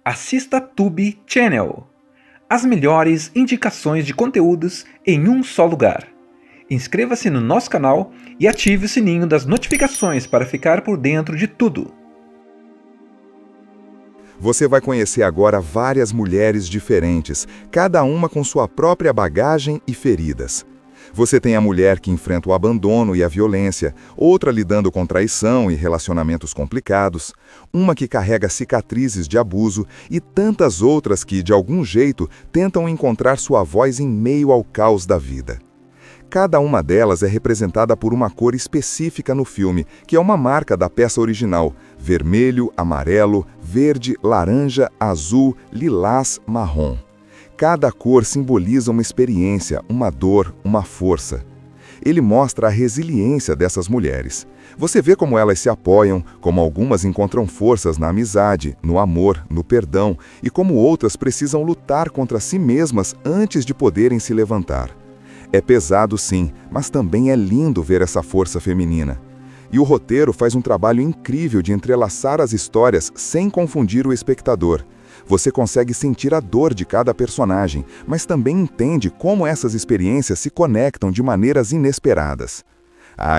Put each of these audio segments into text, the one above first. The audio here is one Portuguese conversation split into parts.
assista Tube Channel. As melhores indicações de conteúdos em um só lugar. Inscreva-se no nosso canal e ative o sininho das notificações para ficar por dentro de tudo. Você vai conhecer agora várias mulheres diferentes, cada uma com sua própria bagagem e feridas. Você tem a mulher que enfrenta o abandono e a violência, outra lidando com traição e relacionamentos complicados, uma que carrega cicatrizes de abuso e tantas outras que, de algum jeito, tentam encontrar sua voz em meio ao caos da vida. Cada uma delas é representada por uma cor específica no filme, que é uma marca da peça original: vermelho, amarelo, verde, laranja, azul, lilás, marrom. Cada cor simboliza uma experiência, uma dor, uma força. Ele mostra a resiliência dessas mulheres. Você vê como elas se apoiam, como algumas encontram forças na amizade, no amor, no perdão, e como outras precisam lutar contra si mesmas antes de poderem se levantar. É pesado sim, mas também é lindo ver essa força feminina. E o roteiro faz um trabalho incrível de entrelaçar as histórias sem confundir o espectador. Você consegue sentir a dor de cada personagem, mas também entende como essas experiências se conectam de maneiras inesperadas.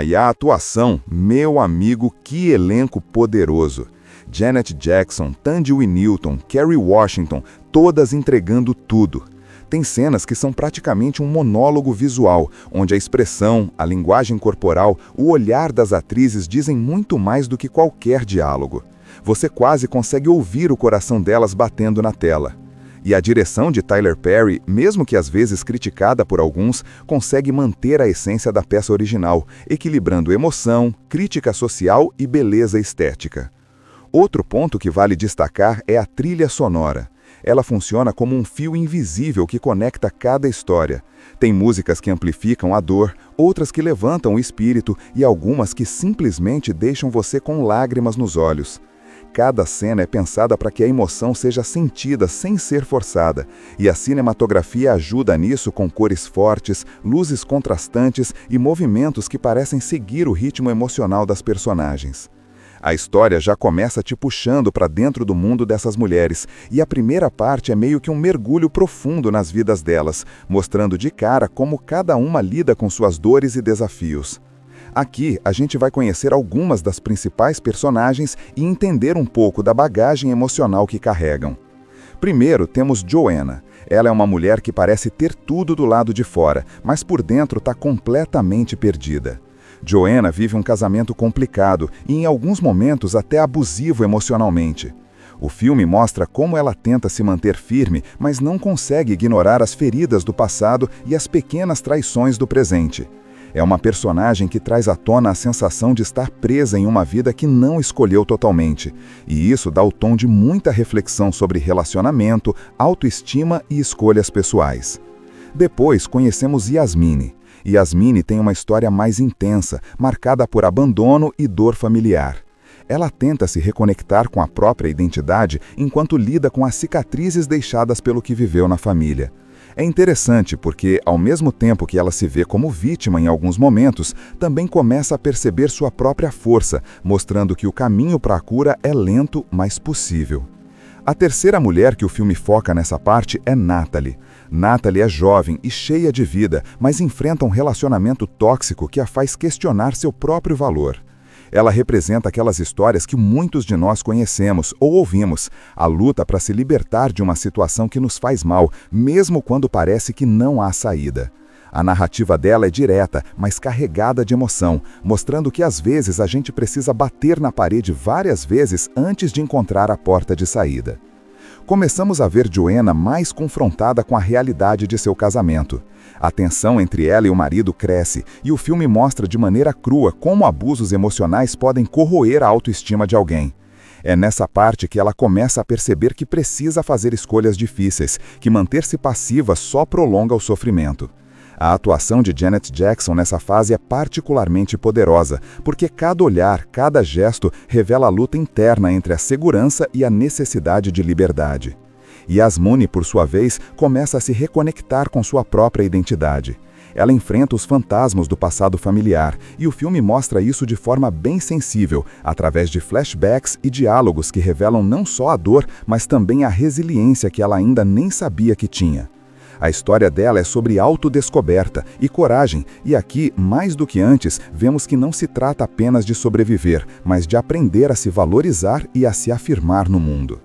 E a atuação, meu amigo, que elenco poderoso! Janet Jackson, Thandie Newton, Kerry Washington, todas entregando tudo. Tem cenas que são praticamente um monólogo visual, onde a expressão, a linguagem corporal, o olhar das atrizes dizem muito mais do que qualquer diálogo. Você quase consegue ouvir o coração delas batendo na tela. E a direção de Tyler Perry, mesmo que às vezes criticada por alguns, consegue manter a essência da peça original, equilibrando emoção, crítica social e beleza estética. Outro ponto que vale destacar é a trilha sonora. Ela funciona como um fio invisível que conecta cada história. Tem músicas que amplificam a dor, outras que levantam o espírito e algumas que simplesmente deixam você com lágrimas nos olhos. Cada cena é pensada para que a emoção seja sentida sem ser forçada, e a cinematografia ajuda nisso com cores fortes, luzes contrastantes e movimentos que parecem seguir o ritmo emocional das personagens. A história já começa te puxando para dentro do mundo dessas mulheres, e a primeira parte é meio que um mergulho profundo nas vidas delas, mostrando de cara como cada uma lida com suas dores e desafios. Aqui, a gente vai conhecer algumas das principais personagens e entender um pouco da bagagem emocional que carregam. Primeiro, temos Joanna. Ela é uma mulher que parece ter tudo do lado de fora, mas por dentro está completamente perdida. Joanna vive um casamento complicado e, em alguns momentos, até abusivo emocionalmente. O filme mostra como ela tenta se manter firme, mas não consegue ignorar as feridas do passado e as pequenas traições do presente. É uma personagem que traz à tona a sensação de estar presa em uma vida que não escolheu totalmente, e isso dá o tom de muita reflexão sobre relacionamento, autoestima e escolhas pessoais. Depois conhecemos Yasmine. Yasmine tem uma história mais intensa, marcada por abandono e dor familiar. Ela tenta se reconectar com a própria identidade enquanto lida com as cicatrizes deixadas pelo que viveu na família. É interessante porque, ao mesmo tempo que ela se vê como vítima em alguns momentos, também começa a perceber sua própria força, mostrando que o caminho para a cura é lento, mas possível. A terceira mulher que o filme foca nessa parte é Natalie. Natalie é jovem e cheia de vida, mas enfrenta um relacionamento tóxico que a faz questionar seu próprio valor. Ela representa aquelas histórias que muitos de nós conhecemos ou ouvimos, a luta para se libertar de uma situação que nos faz mal, mesmo quando parece que não há saída. A narrativa dela é direta, mas carregada de emoção, mostrando que às vezes a gente precisa bater na parede várias vezes antes de encontrar a porta de saída. Começamos a ver Joanna mais confrontada com a realidade de seu casamento. A tensão entre ela e o marido cresce, e o filme mostra de maneira crua como abusos emocionais podem corroer a autoestima de alguém. É nessa parte que ela começa a perceber que precisa fazer escolhas difíceis, que manter-se passiva só prolonga o sofrimento. A atuação de Janet Jackson nessa fase é particularmente poderosa, porque cada olhar, cada gesto revela a luta interna entre a segurança e a necessidade de liberdade. Yasmine, por sua vez, começa a se reconectar com sua própria identidade. Ela enfrenta os fantasmas do passado familiar, e o filme mostra isso de forma bem sensível, através de flashbacks e diálogos que revelam não só a dor, mas também a resiliência que ela ainda nem sabia que tinha. A história dela é sobre autodescoberta e coragem, e aqui, mais do que antes, vemos que não se trata apenas de sobreviver, mas de aprender a se valorizar e a se afirmar no mundo.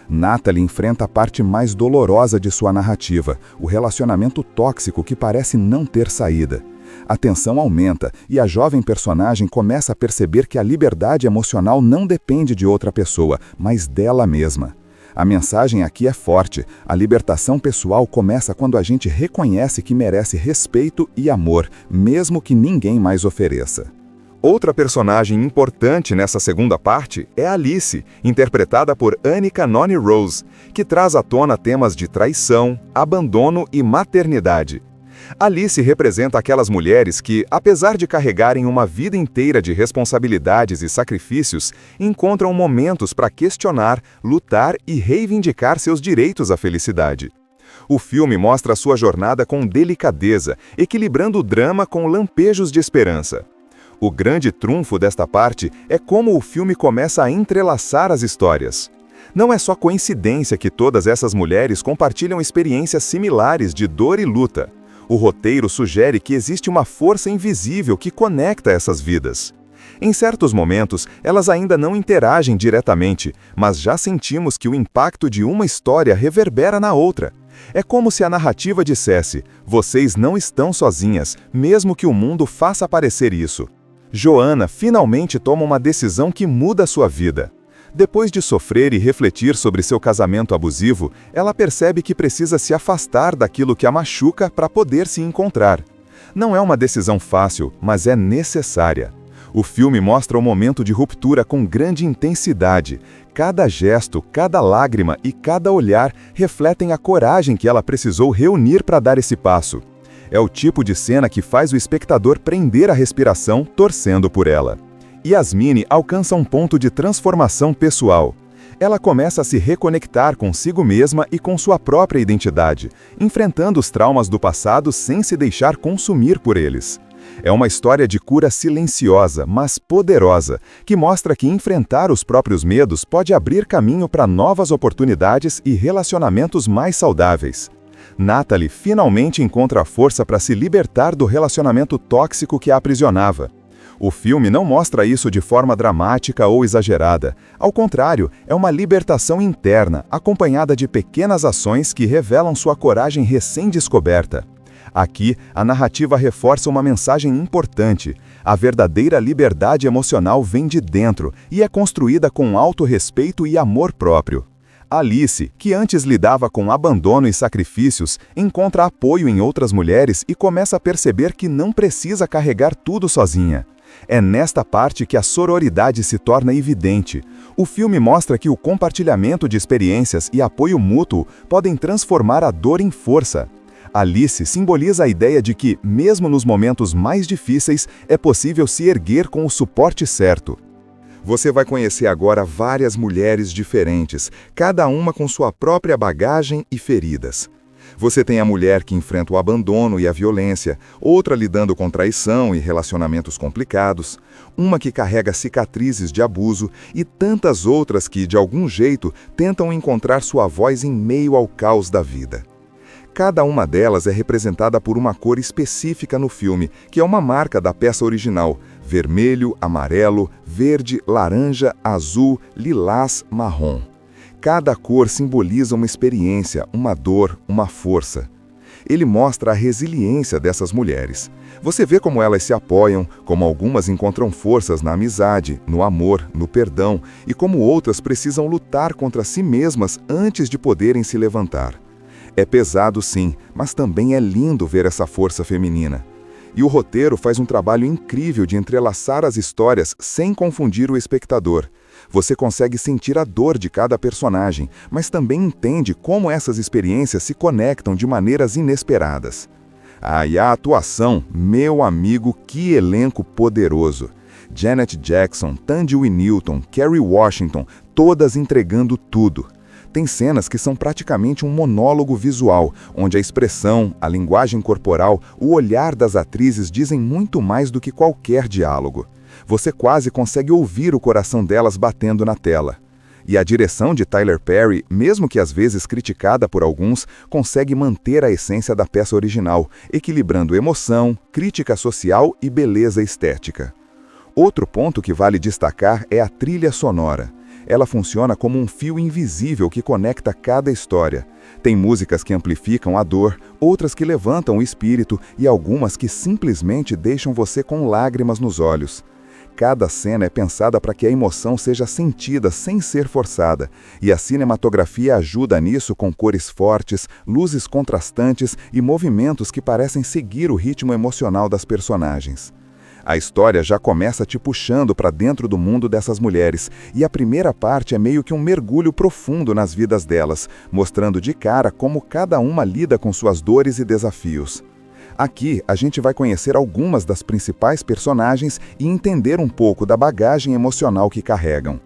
Natalie enfrenta a parte mais dolorosa de sua narrativa, o relacionamento tóxico que parece não ter saída. A tensão aumenta e a jovem personagem começa a perceber que a liberdade emocional não depende de outra pessoa, mas dela mesma. A mensagem aqui é forte. A libertação pessoal começa quando a gente reconhece que merece respeito e amor, mesmo que ninguém mais ofereça. Outra personagem importante nessa segunda parte é Alice, interpretada por Annika Noni Rose, que traz à tona temas de traição, abandono e maternidade. Alice representa aquelas mulheres que, apesar de carregarem uma vida inteira de responsabilidades e sacrifícios, encontram momentos para questionar, lutar e reivindicar seus direitos à felicidade. O filme mostra a sua jornada com delicadeza, equilibrando o drama com lampejos de esperança. O grande trunfo desta parte é como o filme começa a entrelaçar as histórias. Não é só coincidência que todas essas mulheres compartilham experiências similares de dor e luta. O roteiro sugere que existe uma força invisível que conecta essas vidas. Em certos momentos, elas ainda não interagem diretamente, mas já sentimos que o impacto de uma história reverbera na outra. É como se a narrativa dissesse: vocês não estão sozinhas, mesmo que o mundo faça parecer isso. Joanna finalmente toma uma decisão que muda sua vida. Depois de sofrer e refletir sobre seu casamento abusivo, ela percebe que precisa se afastar daquilo que a machuca para poder se encontrar. Não é uma decisão fácil, mas é necessária. O filme mostra o momento de ruptura com grande intensidade. Cada gesto, cada lágrima e cada olhar refletem a coragem que ela precisou reunir para dar esse passo. É o tipo de cena que faz o espectador prender a respiração, torcendo por ela. Yasmine alcança um ponto de transformação pessoal. Ela começa a se reconectar consigo mesma e com sua própria identidade, enfrentando os traumas do passado sem se deixar consumir por eles. É uma história de cura silenciosa, mas poderosa, que mostra que enfrentar os próprios medos pode abrir caminho para novas oportunidades e relacionamentos mais saudáveis. Natalie finalmente encontra a força para se libertar do relacionamento tóxico que a aprisionava. O filme não mostra isso de forma dramática ou exagerada. Ao contrário, é uma libertação interna, acompanhada de pequenas ações que revelam sua coragem recém-descoberta. Aqui, a narrativa reforça uma mensagem importante. A verdadeira liberdade emocional vem de dentro e é construída com autorrespeito e amor próprio. Alice, que antes lidava com abandono e sacrifícios, encontra apoio em outras mulheres e começa a perceber que não precisa carregar tudo sozinha. É nesta parte que a sororidade se torna evidente. O filme mostra que o compartilhamento de experiências e apoio mútuo podem transformar a dor em força. Alice simboliza a ideia de que, mesmo nos momentos mais difíceis, é possível se erguer com o suporte certo. Você vai conhecer agora várias mulheres diferentes, cada uma com sua própria bagagem e feridas. Você tem a mulher que enfrenta o abandono e a violência, outra lidando com traição e relacionamentos complicados, uma que carrega cicatrizes de abuso e tantas outras que, de algum jeito, tentam encontrar sua voz em meio ao caos da vida. Cada uma delas é representada por uma cor específica no filme, que é uma marca da peça original: vermelho, amarelo, verde, laranja, azul, lilás, marrom. Cada cor simboliza uma experiência, uma dor, uma força. Ele mostra a resiliência dessas mulheres. Você vê como elas se apoiam, como algumas encontram forças na amizade, no amor, no perdão, e como outras precisam lutar contra si mesmas antes de poderem se levantar. É pesado sim, mas também é lindo ver essa força feminina. E o roteiro faz um trabalho incrível de entrelaçar as histórias sem confundir o espectador. Você consegue sentir a dor de cada personagem, mas também entende como essas experiências se conectam de maneiras inesperadas. E a atuação, meu amigo, que elenco poderoso! Janet Jackson, Thandie Newton, Kerry Washington, todas entregando tudo. Tem cenas que são praticamente um monólogo visual, onde a expressão, a linguagem corporal, o olhar das atrizes dizem muito mais do que qualquer diálogo. Você quase consegue ouvir o coração delas batendo na tela. E a direção de Tyler Perry, mesmo que às vezes criticada por alguns, consegue manter a essência da peça original, equilibrando emoção, crítica social e beleza estética. Outro ponto que vale destacar é a trilha sonora. Ela funciona como um fio invisível que conecta cada história. Tem músicas que amplificam a dor, outras que levantam o espírito e algumas que simplesmente deixam você com lágrimas nos olhos. Cada cena é pensada para que a emoção seja sentida sem ser forçada, e a cinematografia ajuda nisso com cores fortes, luzes contrastantes e movimentos que parecem seguir o ritmo emocional das personagens. A história já começa te puxando para dentro do mundo dessas mulheres, e a primeira parte é meio que um mergulho profundo nas vidas delas, mostrando de cara como cada uma lida com suas dores e desafios. Aqui, a gente vai conhecer algumas das principais personagens e entender um pouco da bagagem emocional que carregam.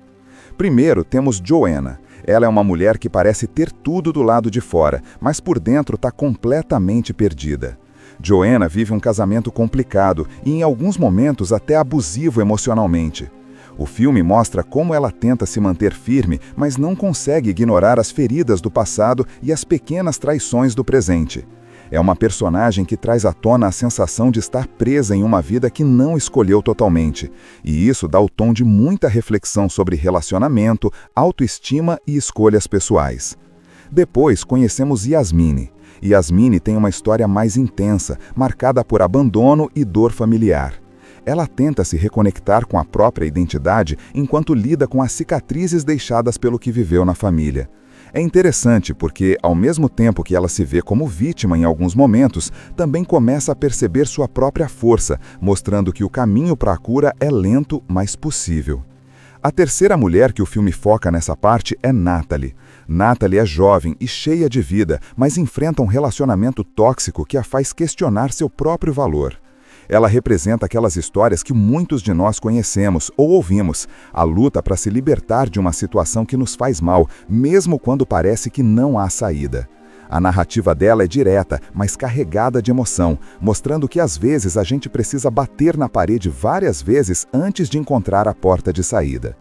Primeiro, temos Joanna. Ela é uma mulher que parece ter tudo do lado de fora, mas por dentro está completamente perdida. Joanna vive um casamento complicado e, em alguns momentos, até abusivo emocionalmente. O filme mostra como ela tenta se manter firme, mas não consegue ignorar as feridas do passado e as pequenas traições do presente. É uma personagem que traz à tona a sensação de estar presa em uma vida que não escolheu totalmente, e isso dá o tom de muita reflexão sobre relacionamento, autoestima e escolhas pessoais. Depois conhecemos Yasmine. Yasmine tem uma história mais intensa, marcada por abandono e dor familiar. Ela tenta se reconectar com a própria identidade enquanto lida com as cicatrizes deixadas pelo que viveu na família. É interessante porque, ao mesmo tempo que ela se vê como vítima em alguns momentos, também começa a perceber sua própria força, mostrando que o caminho para a cura é lento, mas possível. A terceira mulher que o filme foca nessa parte é Natalie. Natalie é jovem e cheia de vida, mas enfrenta um relacionamento tóxico que a faz questionar seu próprio valor. Ela representa aquelas histórias que muitos de nós conhecemos ou ouvimos, a luta para se libertar de uma situação que nos faz mal, mesmo quando parece que não há saída. A narrativa dela é direta, mas carregada de emoção, mostrando que às vezes a gente precisa bater na parede várias vezes antes de encontrar a porta de saída.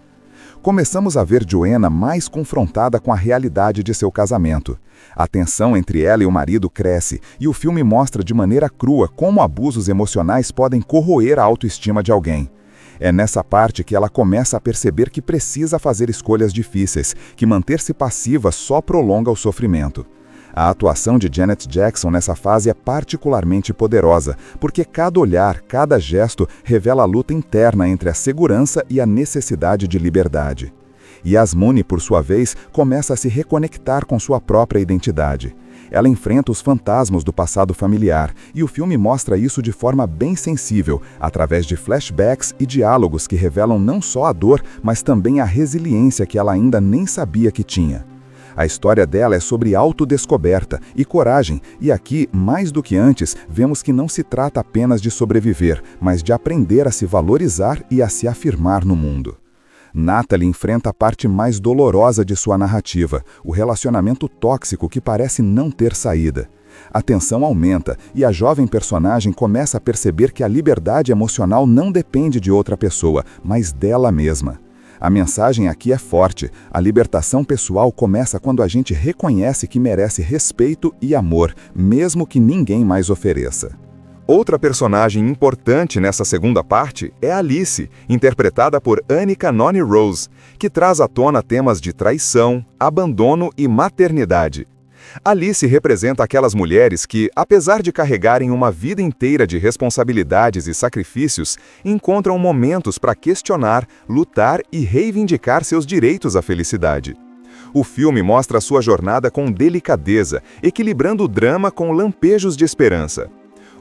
Começamos a ver Joanna mais confrontada com a realidade de seu casamento. A tensão entre ela e o marido cresce, e o filme mostra de maneira crua como abusos emocionais podem corroer a autoestima de alguém. É nessa parte que ela começa a perceber que precisa fazer escolhas difíceis, que manter-se passiva só prolonga o sofrimento. A atuação de Janet Jackson nessa fase é particularmente poderosa, porque cada olhar, cada gesto revela a luta interna entre a segurança e a necessidade de liberdade. Yasmine, por sua vez, começa a se reconectar com sua própria identidade. Ela enfrenta os fantasmas do passado familiar, e o filme mostra isso de forma bem sensível, através de flashbacks e diálogos que revelam não só a dor, mas também a resiliência que ela ainda nem sabia que tinha. A história dela é sobre autodescoberta e coragem, e aqui, mais do que antes, vemos que não se trata apenas de sobreviver, mas de aprender a se valorizar e a se afirmar no mundo. Natalie enfrenta a parte mais dolorosa de sua narrativa, o relacionamento tóxico que parece não ter saída. A tensão aumenta e a jovem personagem começa a perceber que a liberdade emocional não depende de outra pessoa, mas dela mesma. A mensagem aqui é forte. A libertação pessoal começa quando a gente reconhece que merece respeito e amor, mesmo que ninguém mais ofereça. Outra personagem importante nessa segunda parte é Alice, interpretada por Anika Noni Rose, que traz à tona temas de traição, abandono e maternidade. Alice representa aquelas mulheres que, apesar de carregarem uma vida inteira de responsabilidades e sacrifícios, encontram momentos para questionar, lutar e reivindicar seus direitos à felicidade. O filme mostra a sua jornada com delicadeza, equilibrando o drama com lampejos de esperança.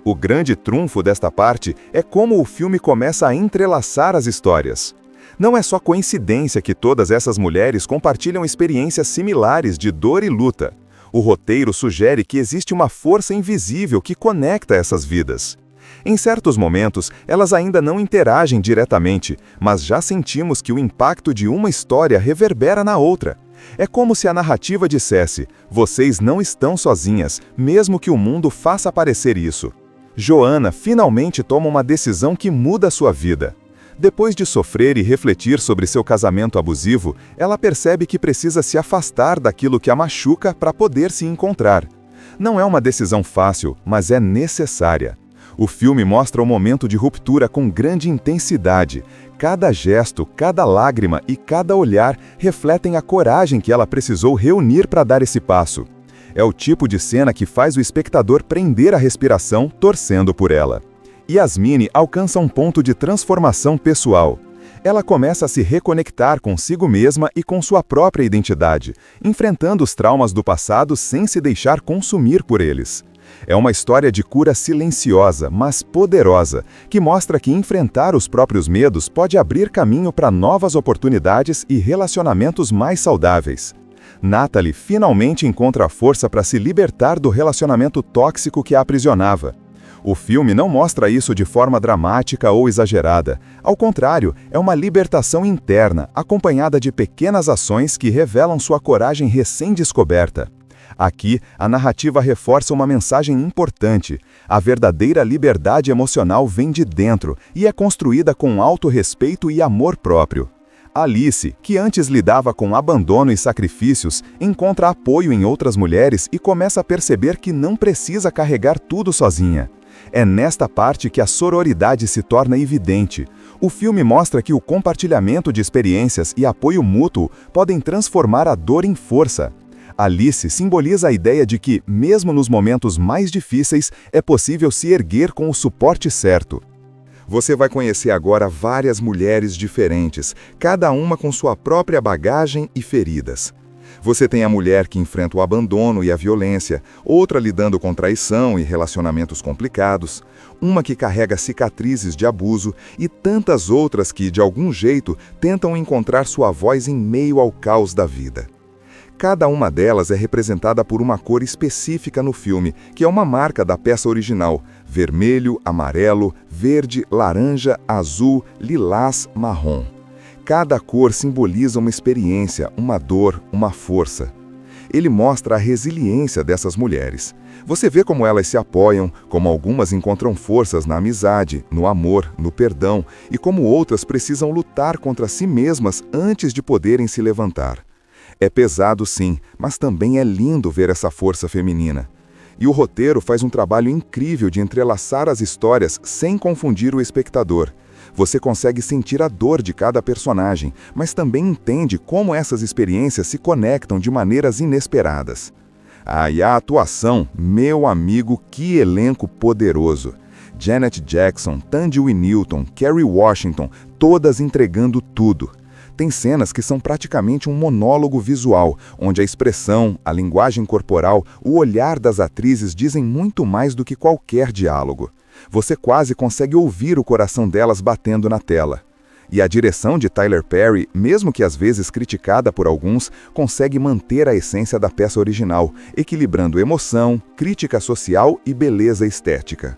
O grande trunfo desta parte é como o filme começa a entrelaçar as histórias. Não é só coincidência que todas essas mulheres compartilham experiências similares de dor e luta. O roteiro sugere que existe uma força invisível que conecta essas vidas. Em certos momentos, elas ainda não interagem diretamente, mas já sentimos que o impacto de uma história reverbera na outra. É como se a narrativa dissesse: vocês não estão sozinhas, mesmo que o mundo faça parecer isso. Joanna finalmente toma uma decisão que muda sua vida. Depois de sofrer e refletir sobre seu casamento abusivo, ela percebe que precisa se afastar daquilo que a machuca para poder se encontrar. Não é uma decisão fácil, mas é necessária. O filme mostra o momento de ruptura com grande intensidade. Cada gesto, cada lágrima e cada olhar refletem a coragem que ela precisou reunir para dar esse passo. É o tipo de cena que faz o espectador prender a respiração, torcendo por ela. Yasmine alcança um ponto de transformação pessoal. Ela começa a se reconectar consigo mesma e com sua própria identidade, enfrentando os traumas do passado sem se deixar consumir por eles. É uma história de cura silenciosa, mas poderosa, que mostra que enfrentar os próprios medos pode abrir caminho para novas oportunidades e relacionamentos mais saudáveis. Natalie finalmente encontra a força para se libertar do relacionamento tóxico que a aprisionava. O filme não mostra isso de forma dramática ou exagerada. Ao contrário, é uma libertação interna, acompanhada de pequenas ações que revelam sua coragem recém-descoberta. Aqui, a narrativa reforça uma mensagem importante. A verdadeira liberdade emocional vem de dentro e é construída com autorrespeito e amor próprio. Alice, que antes lidava com abandono e sacrifícios, encontra apoio em outras mulheres e começa a perceber que não precisa carregar tudo sozinha. É nesta parte que a sororidade se torna evidente. O filme mostra que o compartilhamento de experiências e apoio mútuo podem transformar a dor em força. Alice simboliza a ideia de que, mesmo nos momentos mais difíceis, é possível se erguer com o suporte certo. Você vai conhecer agora várias mulheres diferentes, cada uma com sua própria bagagem e feridas. Você tem a mulher que enfrenta o abandono e a violência, outra lidando com traição e relacionamentos complicados, uma que carrega cicatrizes de abuso e tantas outras que, de algum jeito, tentam encontrar sua voz em meio ao caos da vida. Cada uma delas é representada por uma cor específica no filme, que é uma marca da peça original: vermelho, amarelo, verde, laranja, azul, lilás, marrom. Cada cor simboliza uma experiência, uma dor, uma força. Ele mostra a resiliência dessas mulheres. Você vê como elas se apoiam, como algumas encontram forças na amizade, no amor, no perdão, e como outras precisam lutar contra si mesmas antes de poderem se levantar. É pesado sim, mas também é lindo ver essa força feminina. E o roteiro faz um trabalho incrível de entrelaçar as histórias sem confundir o espectador. Você consegue sentir a dor de cada personagem, mas também entende como essas experiências se conectam de maneiras inesperadas. E a atuação, meu amigo, que elenco poderoso! Janet Jackson, Thandie Newton, Kerry Washington, todas entregando tudo. Tem cenas que são praticamente um monólogo visual, onde a expressão, a linguagem corporal, o olhar das atrizes dizem muito mais do que qualquer diálogo. Você quase consegue ouvir o coração delas batendo na tela. E a direção de Tyler Perry, mesmo que às vezes criticada por alguns, consegue manter a essência da peça original, equilibrando emoção, crítica social e beleza estética.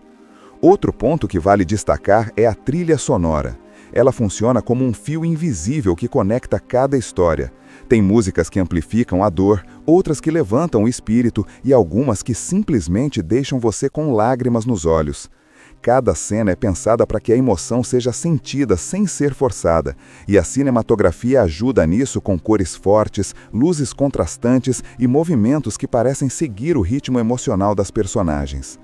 Outro ponto que vale destacar é a trilha sonora. Ela funciona como um fio invisível que conecta cada história. Tem músicas que amplificam a dor, outras que levantam o espírito e algumas que simplesmente deixam você com lágrimas nos olhos. Cada cena é pensada para que a emoção seja sentida sem ser forçada, e a cinematografia ajuda nisso com cores fortes, luzes contrastantes e movimentos que parecem seguir o ritmo emocional das personagens.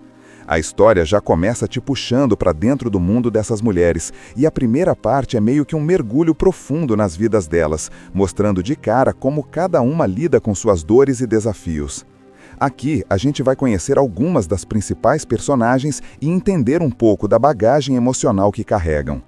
A história já começa te puxando para dentro do mundo dessas mulheres, e a primeira parte é meio que um mergulho profundo nas vidas delas, mostrando de cara como cada uma lida com suas dores e desafios. Aqui, a gente vai conhecer algumas das principais personagens e entender um pouco da bagagem emocional que carregam.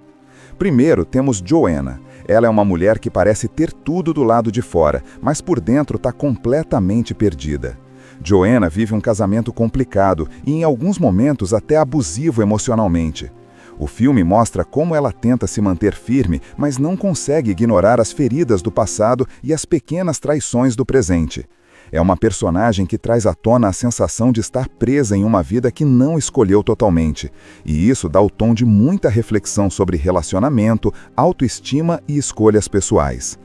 Primeiro, temos Joanna. Ela é uma mulher que parece ter tudo do lado de fora, mas por dentro está completamente perdida. Joanna vive um casamento complicado e, em alguns momentos, até abusivo emocionalmente. O filme mostra como ela tenta se manter firme, mas não consegue ignorar as feridas do passado e as pequenas traições do presente. É uma personagem que traz à tona a sensação de estar presa em uma vida que não escolheu totalmente, e isso dá o tom de muita reflexão sobre relacionamento, autoestima e escolhas pessoais.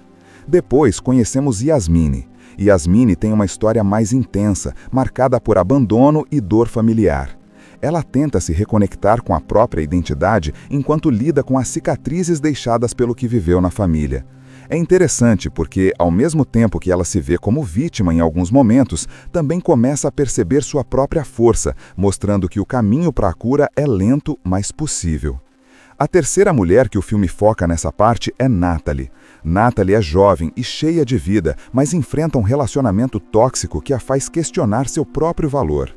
Depois conhecemos Yasmine. Yasmine tem uma história mais intensa, marcada por abandono e dor familiar. Ela tenta se reconectar com a própria identidade enquanto lida com as cicatrizes deixadas pelo que viveu na família. É interessante porque, ao mesmo tempo que ela se vê como vítima em alguns momentos, também começa a perceber sua própria força, mostrando que o caminho para a cura é lento, mas possível. A terceira mulher que o filme foca nessa parte é Natalie. Natalie é jovem e cheia de vida, mas enfrenta um relacionamento tóxico que a faz questionar seu próprio valor.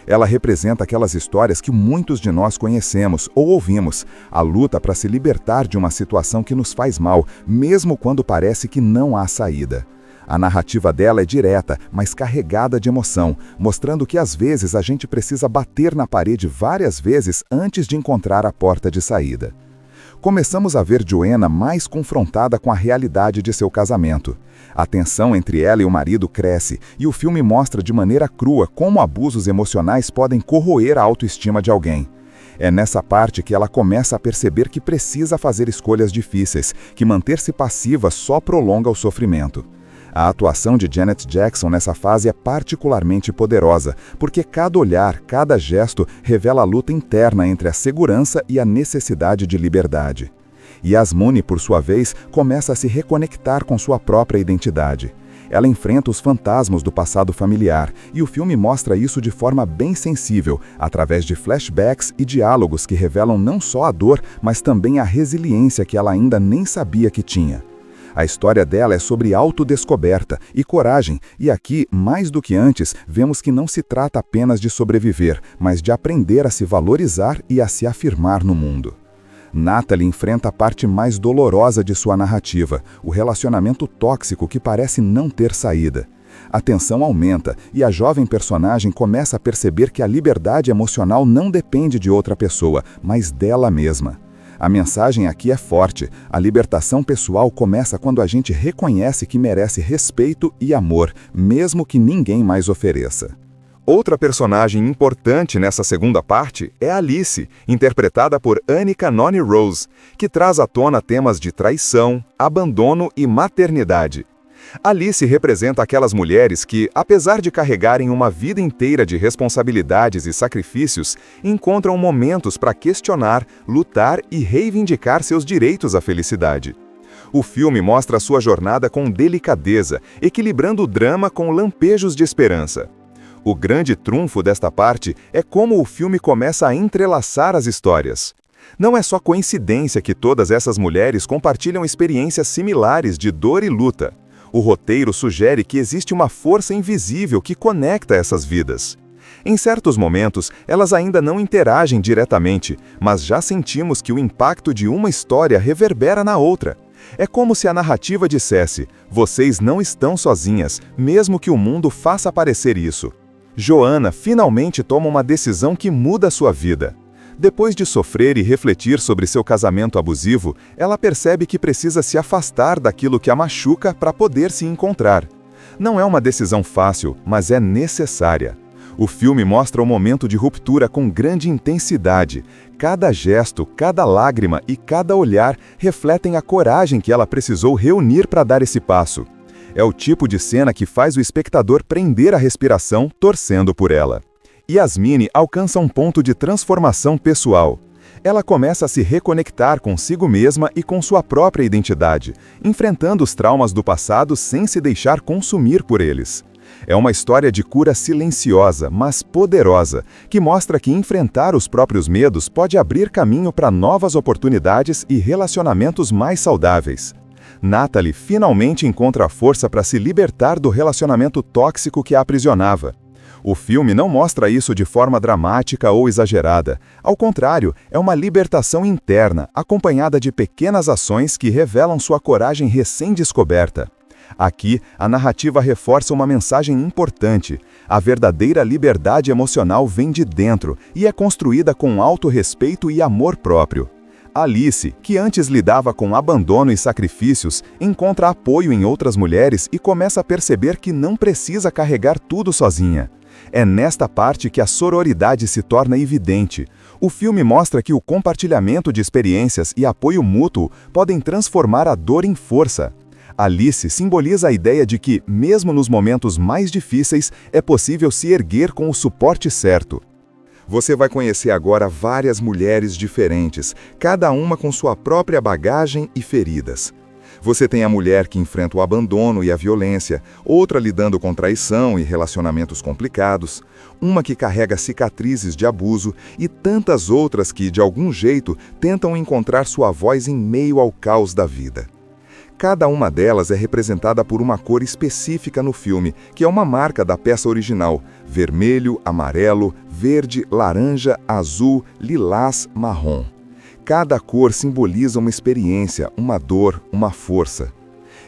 Ela representa aquelas histórias que muitos de nós conhecemos ou ouvimos, a luta para se libertar de uma situação que nos faz mal, mesmo quando parece que não há saída. A narrativa dela é direta, mas carregada de emoção, mostrando que às vezes a gente precisa bater na parede várias vezes antes de encontrar a porta de saída. Começamos a ver Joanna mais confrontada com a realidade de seu casamento. A tensão entre ela e o marido cresce, e o filme mostra de maneira crua como abusos emocionais podem corroer a autoestima de alguém. É nessa parte que ela começa a perceber que precisa fazer escolhas difíceis, que manter-se passiva só prolonga o sofrimento. A atuação de Janet Jackson nessa fase é particularmente poderosa, porque cada olhar, cada gesto revela a luta interna entre a segurança e a necessidade de liberdade. Yasmine, por sua vez, começa a se reconectar com sua própria identidade. Ela enfrenta os fantasmas do passado familiar, e o filme mostra isso de forma bem sensível, através de flashbacks e diálogos que revelam não só a dor, mas também a resiliência que ela ainda nem sabia que tinha. A história dela é sobre autodescoberta e coragem, e aqui, mais do que antes, vemos que não se trata apenas de sobreviver, mas de aprender a se valorizar e a se afirmar no mundo. Natalie enfrenta a parte mais dolorosa de sua narrativa, o relacionamento tóxico que parece não ter saída. A tensão aumenta e a jovem personagem começa a perceber que a liberdade emocional não depende de outra pessoa, mas dela mesma. A mensagem aqui é forte. A libertação pessoal começa quando a gente reconhece que merece respeito e amor, mesmo que ninguém mais ofereça. Outra personagem importante nessa segunda parte é Alice, interpretada por Anika Noni Rose, que traz à tona temas de traição, abandono e maternidade. Alice representa aquelas mulheres que, apesar de carregarem uma vida inteira de responsabilidades e sacrifícios, encontram momentos para questionar, lutar e reivindicar seus direitos à felicidade. O filme mostra sua jornada com delicadeza, equilibrando o drama com lampejos de esperança. O grande trunfo desta parte é como o filme começa a entrelaçar as histórias. Não é só coincidência que todas essas mulheres compartilham experiências similares de dor e luta. O roteiro sugere que existe uma força invisível que conecta essas vidas. Em certos momentos, elas ainda não interagem diretamente, mas já sentimos que o impacto de uma história reverbera na outra. É como se a narrativa dissesse: vocês não estão sozinhas, mesmo que o mundo faça parecer isso. Joanna finalmente toma uma decisão que muda sua vida. Depois de sofrer e refletir sobre seu casamento abusivo, ela percebe que precisa se afastar daquilo que a machuca para poder se encontrar. Não é uma decisão fácil, mas é necessária. O filme mostra o momento de ruptura com grande intensidade. Cada gesto, cada lágrima e cada olhar refletem a coragem que ela precisou reunir para dar esse passo. É o tipo de cena que faz o espectador prender a respiração, torcendo por ela. Yasmine alcança um ponto de transformação pessoal. Ela começa a se reconectar consigo mesma e com sua própria identidade, enfrentando os traumas do passado sem se deixar consumir por eles. É uma história de cura silenciosa, mas poderosa, que mostra que enfrentar os próprios medos pode abrir caminho para novas oportunidades e relacionamentos mais saudáveis. Natalie finalmente encontra a força para se libertar do relacionamento tóxico que a aprisionava. O filme não mostra isso de forma dramática ou exagerada. Ao contrário, é uma libertação interna, acompanhada de pequenas ações que revelam sua coragem recém-descoberta. Aqui, a narrativa reforça uma mensagem importante. A verdadeira liberdade emocional vem de dentro e é construída com autorrespeito e amor próprio. Alice, que antes lidava com abandono e sacrifícios, encontra apoio em outras mulheres e começa a perceber que não precisa carregar tudo sozinha. É nesta parte que a sororidade se torna evidente. O filme mostra que o compartilhamento de experiências e apoio mútuo podem transformar a dor em força. Alice simboliza a ideia de que, mesmo nos momentos mais difíceis, é possível se erguer com o suporte certo. Você vai conhecer agora várias mulheres diferentes, cada uma com sua própria bagagem e feridas. Você tem a mulher que enfrenta o abandono e a violência, outra lidando com traição e relacionamentos complicados, uma que carrega cicatrizes de abuso e tantas outras que, de algum jeito, tentam encontrar sua voz em meio ao caos da vida. Cada uma delas é representada por uma cor específica no filme, que é uma marca da peça original: vermelho, amarelo, verde, laranja, azul, lilás, marrom. Cada cor simboliza uma experiência, uma dor, uma força.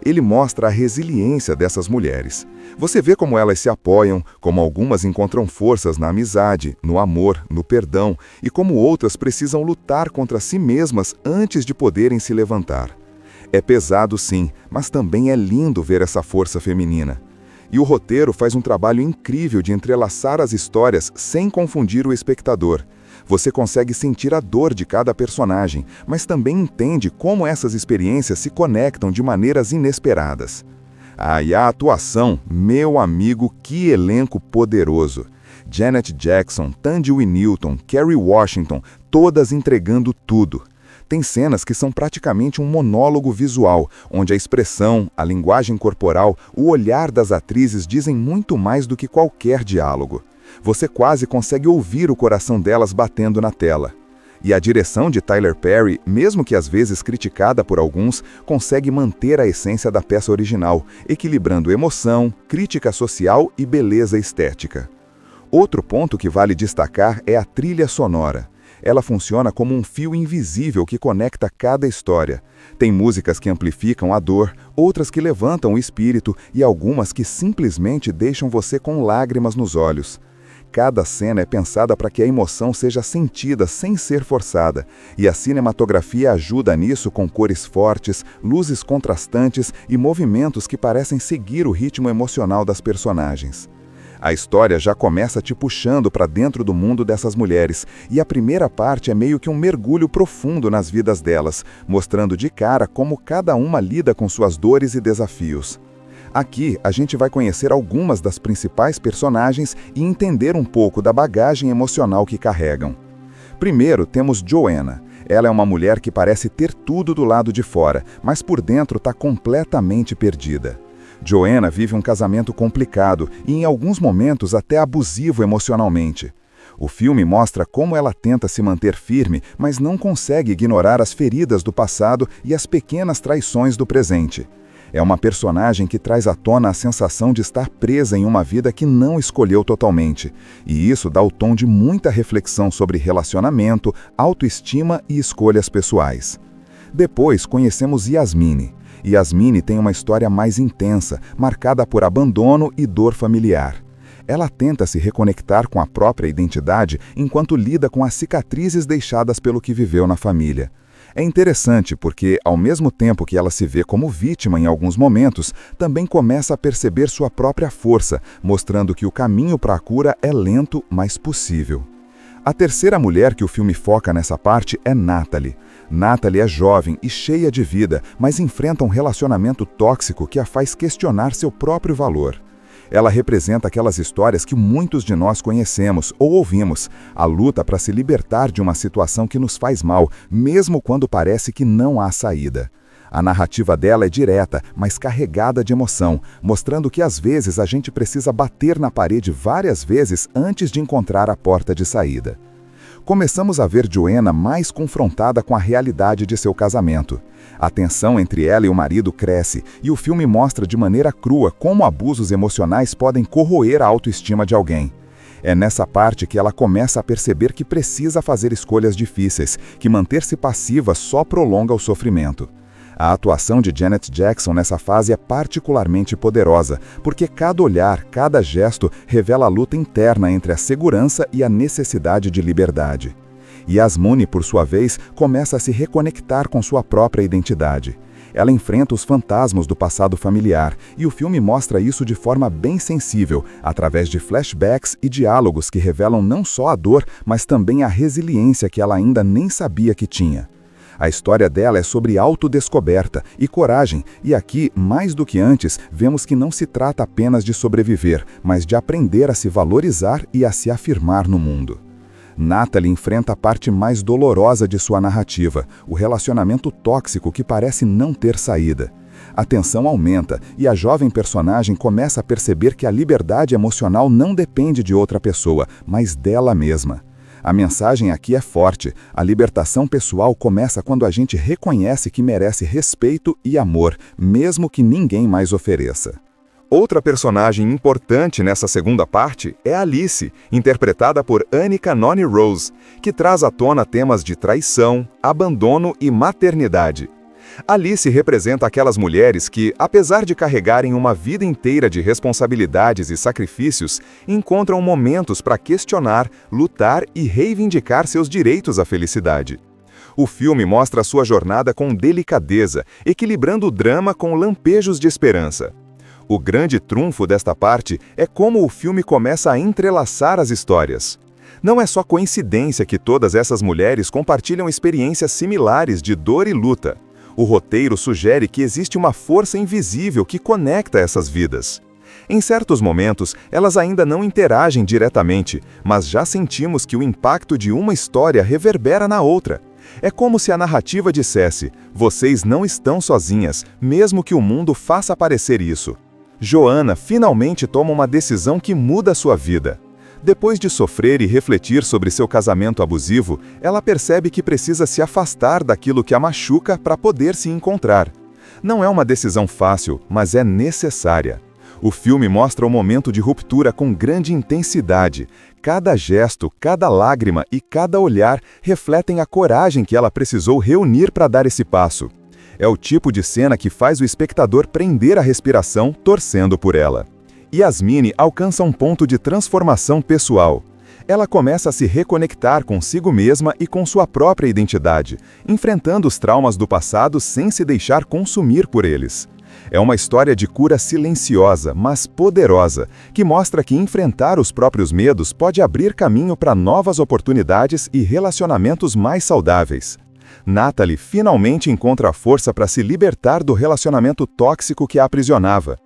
Ele mostra a resiliência dessas mulheres. Você vê como elas se apoiam, como algumas encontram forças na amizade, no amor, no perdão, e como outras precisam lutar contra si mesmas antes de poderem se levantar. É pesado sim, mas também é lindo ver essa força feminina. E o roteiro faz um trabalho incrível de entrelaçar as histórias sem confundir o espectador. Você consegue sentir a dor de cada personagem, mas também entende como essas experiências se conectam de maneiras inesperadas. E a atuação, meu amigo, que elenco poderoso! Janet Jackson, Thandie Newton, Kerry Washington, todas entregando tudo. Tem cenas que são praticamente um monólogo visual, onde a expressão, a linguagem corporal, o olhar das atrizes dizem muito mais do que qualquer diálogo. Você quase consegue ouvir o coração delas batendo na tela. E a direção de Tyler Perry, mesmo que às vezes criticada por alguns, consegue manter a essência da peça original, equilibrando emoção, crítica social e beleza estética. Outro ponto que vale destacar é a trilha sonora. Ela funciona como um fio invisível que conecta cada história. Tem músicas que amplificam a dor, outras que levantam o espírito e algumas que simplesmente deixam você com lágrimas nos olhos. Cada cena é pensada para que a emoção seja sentida sem ser forçada, e a cinematografia ajuda nisso com cores fortes, luzes contrastantes e movimentos que parecem seguir o ritmo emocional das personagens. A história já começa te puxando para dentro do mundo dessas mulheres, e a primeira parte é meio que um mergulho profundo nas vidas delas, mostrando de cara como cada uma lida com suas dores e desafios. Aqui, a gente vai conhecer algumas das principais personagens e entender um pouco da bagagem emocional que carregam. Primeiro, temos Joanna. Ela é uma mulher que parece ter tudo do lado de fora, mas por dentro está completamente perdida. Joanna vive um casamento complicado e, em alguns momentos, até abusivo emocionalmente. O filme mostra como ela tenta se manter firme, mas não consegue ignorar as feridas do passado e as pequenas traições do presente. É uma personagem que traz à tona a sensação de estar presa em uma vida que não escolheu totalmente, e isso dá o tom de muita reflexão sobre relacionamento, autoestima e escolhas pessoais. Depois conhecemos Yasmine. Yasmine tem uma história mais intensa, marcada por abandono e dor familiar. Ela tenta se reconectar com a própria identidade enquanto lida com as cicatrizes deixadas pelo que viveu na família. É interessante porque, ao mesmo tempo que ela se vê como vítima em alguns momentos, também começa a perceber sua própria força, mostrando que o caminho para a cura é lento, mas possível. A terceira mulher que o filme foca nessa parte é Natalie. Natalie é jovem e cheia de vida, mas enfrenta um relacionamento tóxico que a faz questionar seu próprio valor. Ela representa aquelas histórias que muitos de nós conhecemos ou ouvimos, a luta para se libertar de uma situação que nos faz mal, mesmo quando parece que não há saída. A narrativa dela é direta, mas carregada de emoção, mostrando que às vezes a gente precisa bater na parede várias vezes antes de encontrar a porta de saída. Começamos a ver Joanna mais confrontada com a realidade de seu casamento. A tensão entre ela e o marido cresce, e o filme mostra de maneira crua como abusos emocionais podem corroer a autoestima de alguém. É nessa parte que ela começa a perceber que precisa fazer escolhas difíceis, que manter-se passiva só prolonga o sofrimento. A atuação de Janet Jackson nessa fase é particularmente poderosa, porque cada olhar, cada gesto revela a luta interna entre a segurança e a necessidade de liberdade. Yasmine, por sua vez, começa a se reconectar com sua própria identidade. Ela enfrenta os fantasmas do passado familiar, e o filme mostra isso de forma bem sensível, através de flashbacks e diálogos que revelam não só a dor, mas também a resiliência que ela ainda nem sabia que tinha. A história dela é sobre autodescoberta e coragem, e aqui, mais do que antes, vemos que não se trata apenas de sobreviver, mas de aprender a se valorizar e a se afirmar no mundo. Natalie enfrenta a parte mais dolorosa de sua narrativa, o relacionamento tóxico que parece não ter saída. A tensão aumenta e a jovem personagem começa a perceber que a liberdade emocional não depende de outra pessoa, mas dela mesma. A mensagem aqui é forte. A libertação pessoal começa quando a gente reconhece que merece respeito e amor, mesmo que ninguém mais ofereça. Outra personagem importante nessa segunda parte é Alice, interpretada por Annika Noni Rose, que traz à tona temas de traição, abandono e maternidade. Alice representa aquelas mulheres que, apesar de carregarem uma vida inteira de responsabilidades e sacrifícios, encontram momentos para questionar, lutar e reivindicar seus direitos à felicidade. O filme mostra sua jornada com delicadeza, equilibrando o drama com lampejos de esperança. O grande trunfo desta parte é como o filme começa a entrelaçar as histórias. Não é só coincidência que todas essas mulheres compartilham experiências similares de dor e luta. O roteiro sugere que existe uma força invisível que conecta essas vidas. Em certos momentos, elas ainda não interagem diretamente, mas já sentimos que o impacto de uma história reverbera na outra. É como se a narrativa dissesse: vocês não estão sozinhas, mesmo que o mundo faça parecer isso. Joanna finalmente toma uma decisão que muda sua vida. Depois de sofrer e refletir sobre seu casamento abusivo, ela percebe que precisa se afastar daquilo que a machuca para poder se encontrar. Não é uma decisão fácil, mas é necessária. O filme mostra o momento de ruptura com grande intensidade. Cada gesto, cada lágrima e cada olhar refletem a coragem que ela precisou reunir para dar esse passo. É o tipo de cena que faz o espectador prender a respiração, torcendo por ela. Yasmine alcança um ponto de transformação pessoal. Ela começa a se reconectar consigo mesma e com sua própria identidade, enfrentando os traumas do passado sem se deixar consumir por eles. É uma história de cura silenciosa, mas poderosa, que mostra que enfrentar os próprios medos pode abrir caminho para novas oportunidades e relacionamentos mais saudáveis. Natalie finalmente encontra a força para se libertar do relacionamento tóxico que a aprisionava.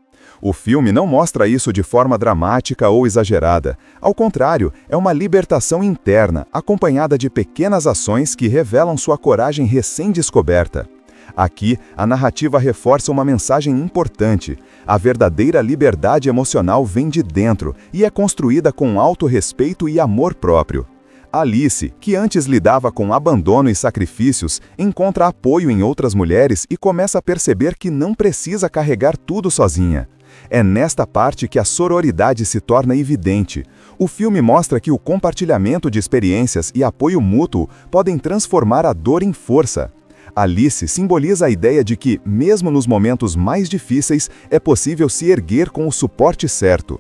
O filme não mostra isso de forma dramática ou exagerada. Ao contrário, é uma libertação interna, acompanhada de pequenas ações que revelam sua coragem recém-descoberta. Aqui, a narrativa reforça uma mensagem importante. A verdadeira liberdade emocional vem de dentro e é construída com autorrespeito e amor próprio. Alice, que antes lidava com abandono e sacrifícios, encontra apoio em outras mulheres e começa a perceber que não precisa carregar tudo sozinha. É nesta parte que a sororidade se torna evidente. O filme mostra que o compartilhamento de experiências e apoio mútuo podem transformar a dor em força. Alice simboliza a ideia de que, mesmo nos momentos mais difíceis, é possível se erguer com o suporte certo.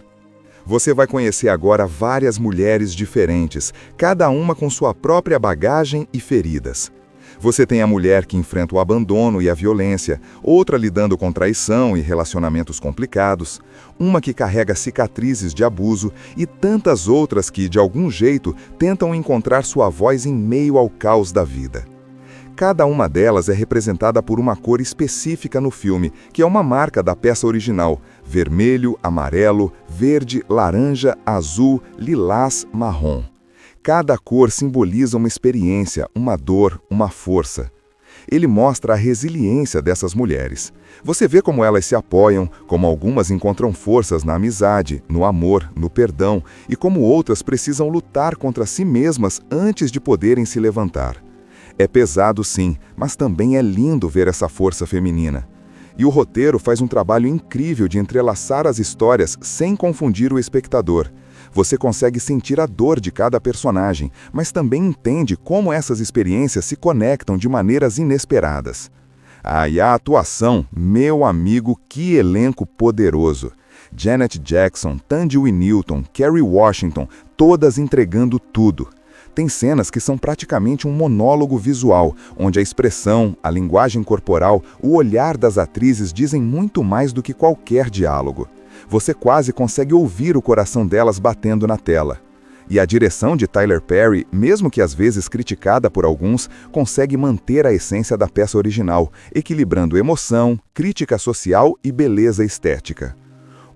Você vai conhecer agora várias mulheres diferentes, cada uma com sua própria bagagem e feridas. Você tem a mulher que enfrenta o abandono e a violência, outra lidando com traição e relacionamentos complicados, uma que carrega cicatrizes de abuso e tantas outras que, de algum jeito, tentam encontrar sua voz em meio ao caos da vida. Cada uma delas é representada por uma cor específica no filme, que é uma marca da peça original: vermelho, amarelo, verde, laranja, azul, lilás, marrom. Cada cor simboliza uma experiência, uma dor, uma força. Ele mostra a resiliência dessas mulheres. Você vê como elas se apoiam, como algumas encontram forças na amizade, no amor, no perdão, e como outras precisam lutar contra si mesmas antes de poderem se levantar. É pesado sim, mas também é lindo ver essa força feminina. E o roteiro faz um trabalho incrível de entrelaçar as histórias sem confundir o espectador. Você consegue sentir a dor de cada personagem, mas também entende como essas experiências se conectam de maneiras inesperadas. E a atuação, meu amigo, que elenco poderoso! Janet Jackson, Thandie Newton, Kerry Washington, todas entregando tudo. Tem cenas que são praticamente um monólogo visual, onde a expressão, a linguagem corporal, o olhar das atrizes dizem muito mais do que qualquer diálogo. Você quase consegue ouvir o coração delas batendo na tela. E a direção de Tyler Perry, mesmo que às vezes criticada por alguns, consegue manter a essência da peça original, equilibrando emoção, crítica social e beleza estética.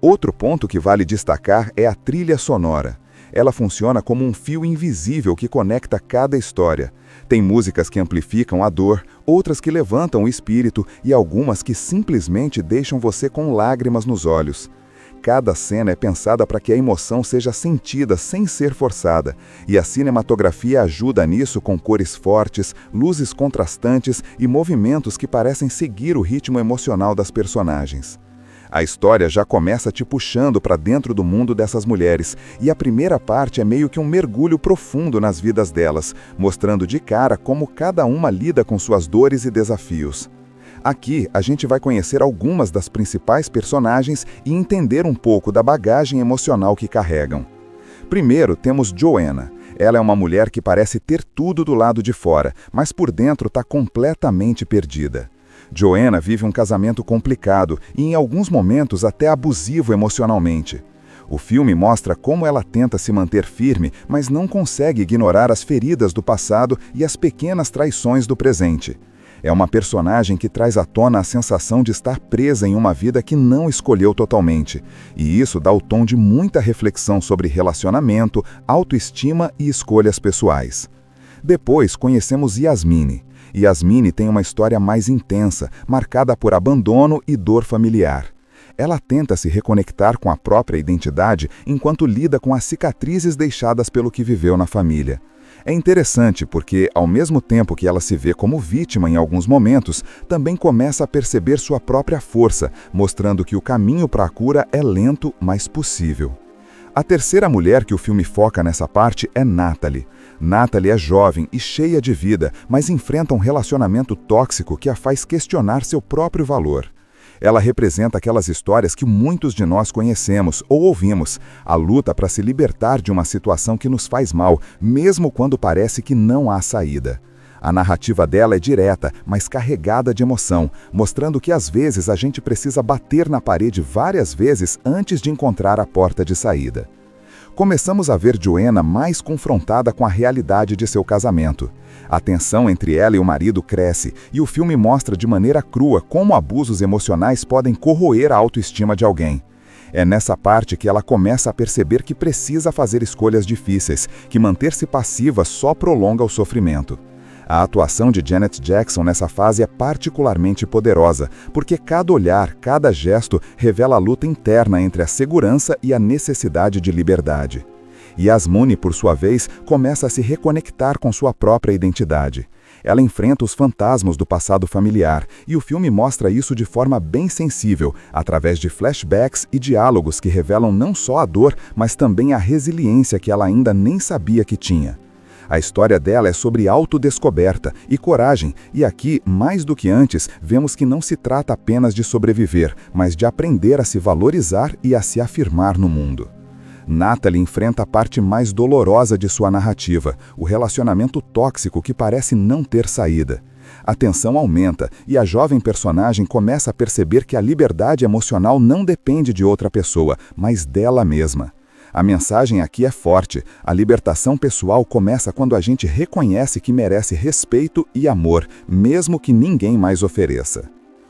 Outro ponto que vale destacar é a trilha sonora. Ela funciona como um fio invisível que conecta cada história. Tem músicas que amplificam a dor, outras que levantam o espírito e algumas que simplesmente deixam você com lágrimas nos olhos. Cada cena é pensada para que a emoção seja sentida sem ser forçada, e a cinematografia ajuda nisso com cores fortes, luzes contrastantes e movimentos que parecem seguir o ritmo emocional das personagens. A história já começa te puxando para dentro do mundo dessas mulheres, e a primeira parte é meio que um mergulho profundo nas vidas delas, mostrando de cara como cada uma lida com suas dores e desafios. Aqui, a gente vai conhecer algumas das principais personagens e entender um pouco da bagagem emocional que carregam. Primeiro, temos Joanna. Ela é uma mulher que parece ter tudo do lado de fora, mas por dentro está completamente perdida. Joanna vive um casamento complicado e, em alguns momentos, até abusivo emocionalmente. O filme mostra como ela tenta se manter firme, mas não consegue ignorar as feridas do passado e as pequenas traições do presente. É uma personagem que traz à tona a sensação de estar presa em uma vida que não escolheu totalmente, e isso dá o tom de muita reflexão sobre relacionamento, autoestima e escolhas pessoais. Depois conhecemos Yasmine. Yasmine tem uma história mais intensa, marcada por abandono e dor familiar. Ela tenta se reconectar com a própria identidade enquanto lida com as cicatrizes deixadas pelo que viveu na família. É interessante porque, ao mesmo tempo que ela se vê como vítima em alguns momentos, também começa a perceber sua própria força, mostrando que o caminho para a cura é lento, mas possível. A terceira mulher que o filme foca nessa parte é Natalie. Natalie é jovem e cheia de vida, mas enfrenta um relacionamento tóxico que a faz questionar seu próprio valor. Ela representa aquelas histórias que muitos de nós conhecemos ou ouvimos, a luta para se libertar de uma situação que nos faz mal, mesmo quando parece que não há saída. A narrativa dela é direta, mas carregada de emoção, mostrando que às vezes a gente precisa bater na parede várias vezes antes de encontrar a porta de saída. Começamos a ver Joanna mais confrontada com a realidade de seu casamento. A tensão entre ela e o marido cresce, e o filme mostra de maneira crua como abusos emocionais podem corroer a autoestima de alguém. É nessa parte que ela começa a perceber que precisa fazer escolhas difíceis, que manter-se passiva só prolonga o sofrimento. A atuação de Janet Jackson nessa fase é particularmente poderosa, porque cada olhar, cada gesto revela a luta interna entre a segurança e a necessidade de liberdade. Yasmine, por sua vez, começa a se reconectar com sua própria identidade. Ela enfrenta os fantasmas do passado familiar, e o filme mostra isso de forma bem sensível, através de flashbacks e diálogos que revelam não só a dor, mas também a resiliência que ela ainda nem sabia que tinha. A história dela é sobre autodescoberta e coragem, e aqui, mais do que antes, vemos que não se trata apenas de sobreviver, mas de aprender a se valorizar e a se afirmar no mundo. Natalie enfrenta a parte mais dolorosa de sua narrativa, o relacionamento tóxico que parece não ter saída. A tensão aumenta e a jovem personagem começa a perceber que a liberdade emocional não depende de outra pessoa, mas dela mesma. A mensagem aqui é forte. A libertação pessoal começa quando a gente reconhece que merece respeito e amor, mesmo que ninguém mais ofereça.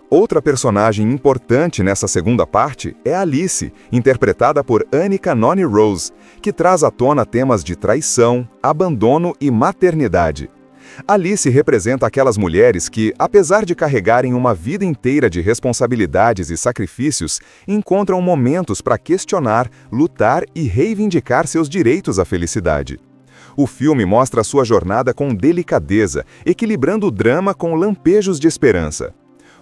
Outra personagem importante nessa segunda parte é Alice, interpretada por Annika Noni Rose, que traz à tona temas de traição, abandono e maternidade. Alice representa aquelas mulheres que, apesar de carregarem uma vida inteira de responsabilidades e sacrifícios, encontram momentos para questionar, lutar e reivindicar seus direitos à felicidade. O filme mostra sua jornada com delicadeza, equilibrando o drama com lampejos de esperança.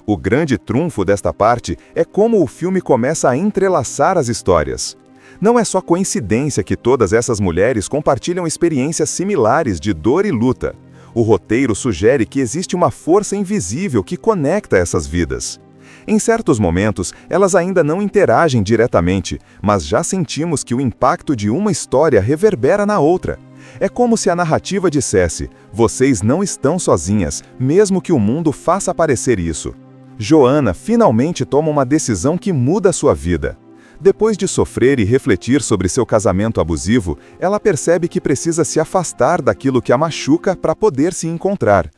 O grande trunfo desta parte é como o filme começa a entrelaçar as histórias. Não é só coincidência que todas essas mulheres compartilham experiências similares de dor e luta. O roteiro sugere que existe uma força invisível que conecta essas vidas. Em certos momentos, elas ainda não interagem diretamente, mas já sentimos que o impacto de uma história reverbera na outra. É como se a narrativa dissesse: vocês não estão sozinhas, mesmo que o mundo faça parecer isso. Joanna finalmente toma uma decisão que muda sua vida. Depois de sofrer e refletir sobre seu casamento abusivo, ela percebe que precisa se afastar daquilo que a machuca para poder se encontrar.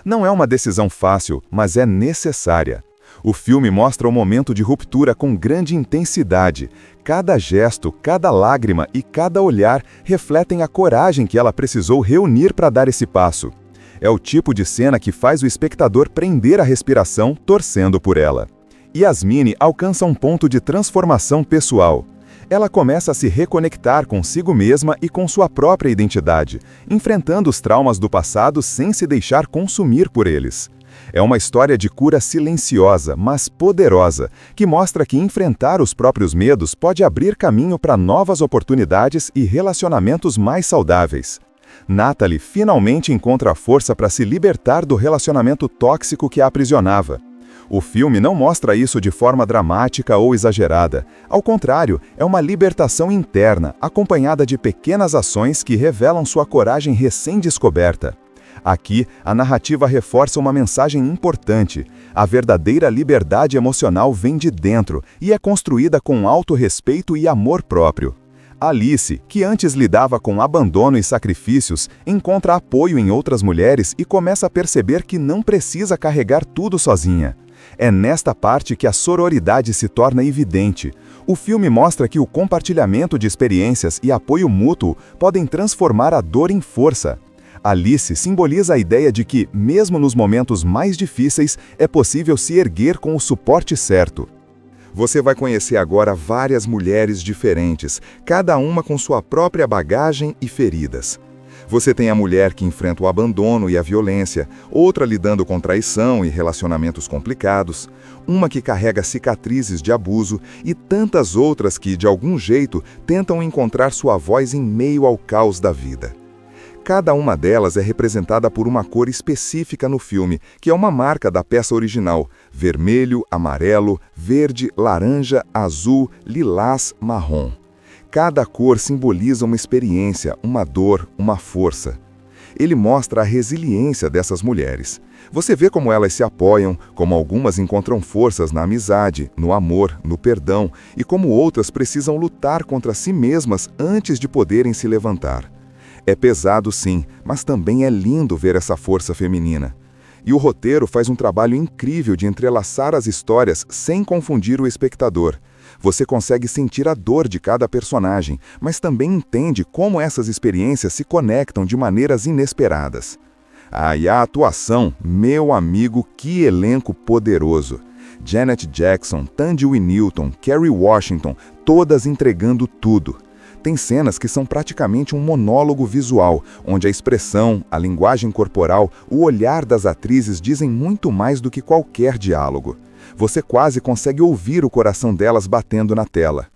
Não é uma decisão fácil, mas é necessária. O filme mostra o momento de ruptura com grande intensidade. Cada gesto, cada lágrima e cada olhar refletem a coragem que ela precisou reunir para dar esse passo. É o tipo de cena que faz o espectador prender a respiração, torcendo por ela. Yasmine alcança um ponto de transformação pessoal. Ela começa a se reconectar consigo mesma e com sua própria identidade, enfrentando os traumas do passado sem se deixar consumir por eles. É uma história de cura silenciosa, mas poderosa, que mostra que enfrentar os próprios medos pode abrir caminho para novas oportunidades e relacionamentos mais saudáveis. Natalie finalmente encontra a força para se libertar do relacionamento tóxico que a aprisionava. O filme não mostra isso de forma dramática ou exagerada. Ao contrário, é uma libertação interna, acompanhada de pequenas ações que revelam sua coragem recém-descoberta. Aqui, a narrativa reforça uma mensagem importante. A verdadeira liberdade emocional vem de dentro e é construída com autorrespeito e amor próprio. Alice, que antes lidava com abandono e sacrifícios, encontra apoio em outras mulheres e começa a perceber que não precisa carregar tudo sozinha. É nesta parte que a sororidade se torna evidente. O filme mostra que o compartilhamento de experiências e apoio mútuo podem transformar a dor em força. Alice simboliza a ideia de que, mesmo nos momentos mais difíceis, é possível se erguer com o suporte certo. Você vai conhecer agora várias mulheres diferentes, cada uma com sua própria bagagem e feridas. Você tem a mulher que enfrenta o abandono e a violência, outra lidando com traição e relacionamentos complicados, uma que carrega cicatrizes de abuso e tantas outras que, de algum jeito, tentam encontrar sua voz em meio ao caos da vida. Cada uma delas é representada por uma cor específica no filme, que é uma marca da peça original: vermelho, amarelo, verde, laranja, azul, lilás, marrom. Cada cor simboliza uma experiência, uma dor, uma força. Ele mostra a resiliência dessas mulheres. Você vê como elas se apoiam, como algumas encontram forças na amizade, no amor, no perdão, e como outras precisam lutar contra si mesmas antes de poderem se levantar. É pesado sim, mas também é lindo ver essa força feminina. E o roteiro faz um trabalho incrível de entrelaçar as histórias sem confundir o espectador. Você consegue sentir a dor de cada personagem, mas também entende como essas experiências se conectam de maneiras inesperadas. E a atuação, meu amigo, que elenco poderoso! Janet Jackson, Thandie Newton, Kerry Washington, todas entregando tudo. Tem cenas que são praticamente um monólogo visual, onde a expressão, a linguagem corporal, o olhar das atrizes dizem muito mais do que qualquer diálogo. Você quase consegue ouvir o coração delas batendo na tela.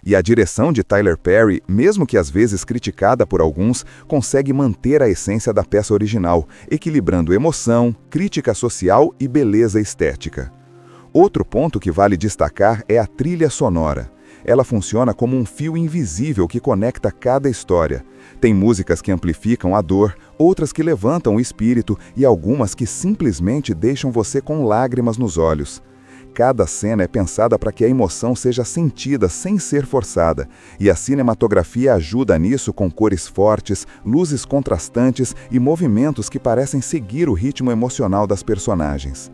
E a direção de Tyler Perry, mesmo que às vezes criticada por alguns, consegue manter a essência da peça original, equilibrando emoção, crítica social e beleza estética. Outro ponto que vale destacar é a trilha sonora. Ela funciona como um fio invisível que conecta cada história. Tem músicas que amplificam a dor, outras que levantam o espírito e algumas que simplesmente deixam você com lágrimas nos olhos. Cada cena é pensada para que a emoção seja sentida sem ser forçada, e a cinematografia ajuda nisso com cores fortes, luzes contrastantes e movimentos que parecem seguir o ritmo emocional das personagens.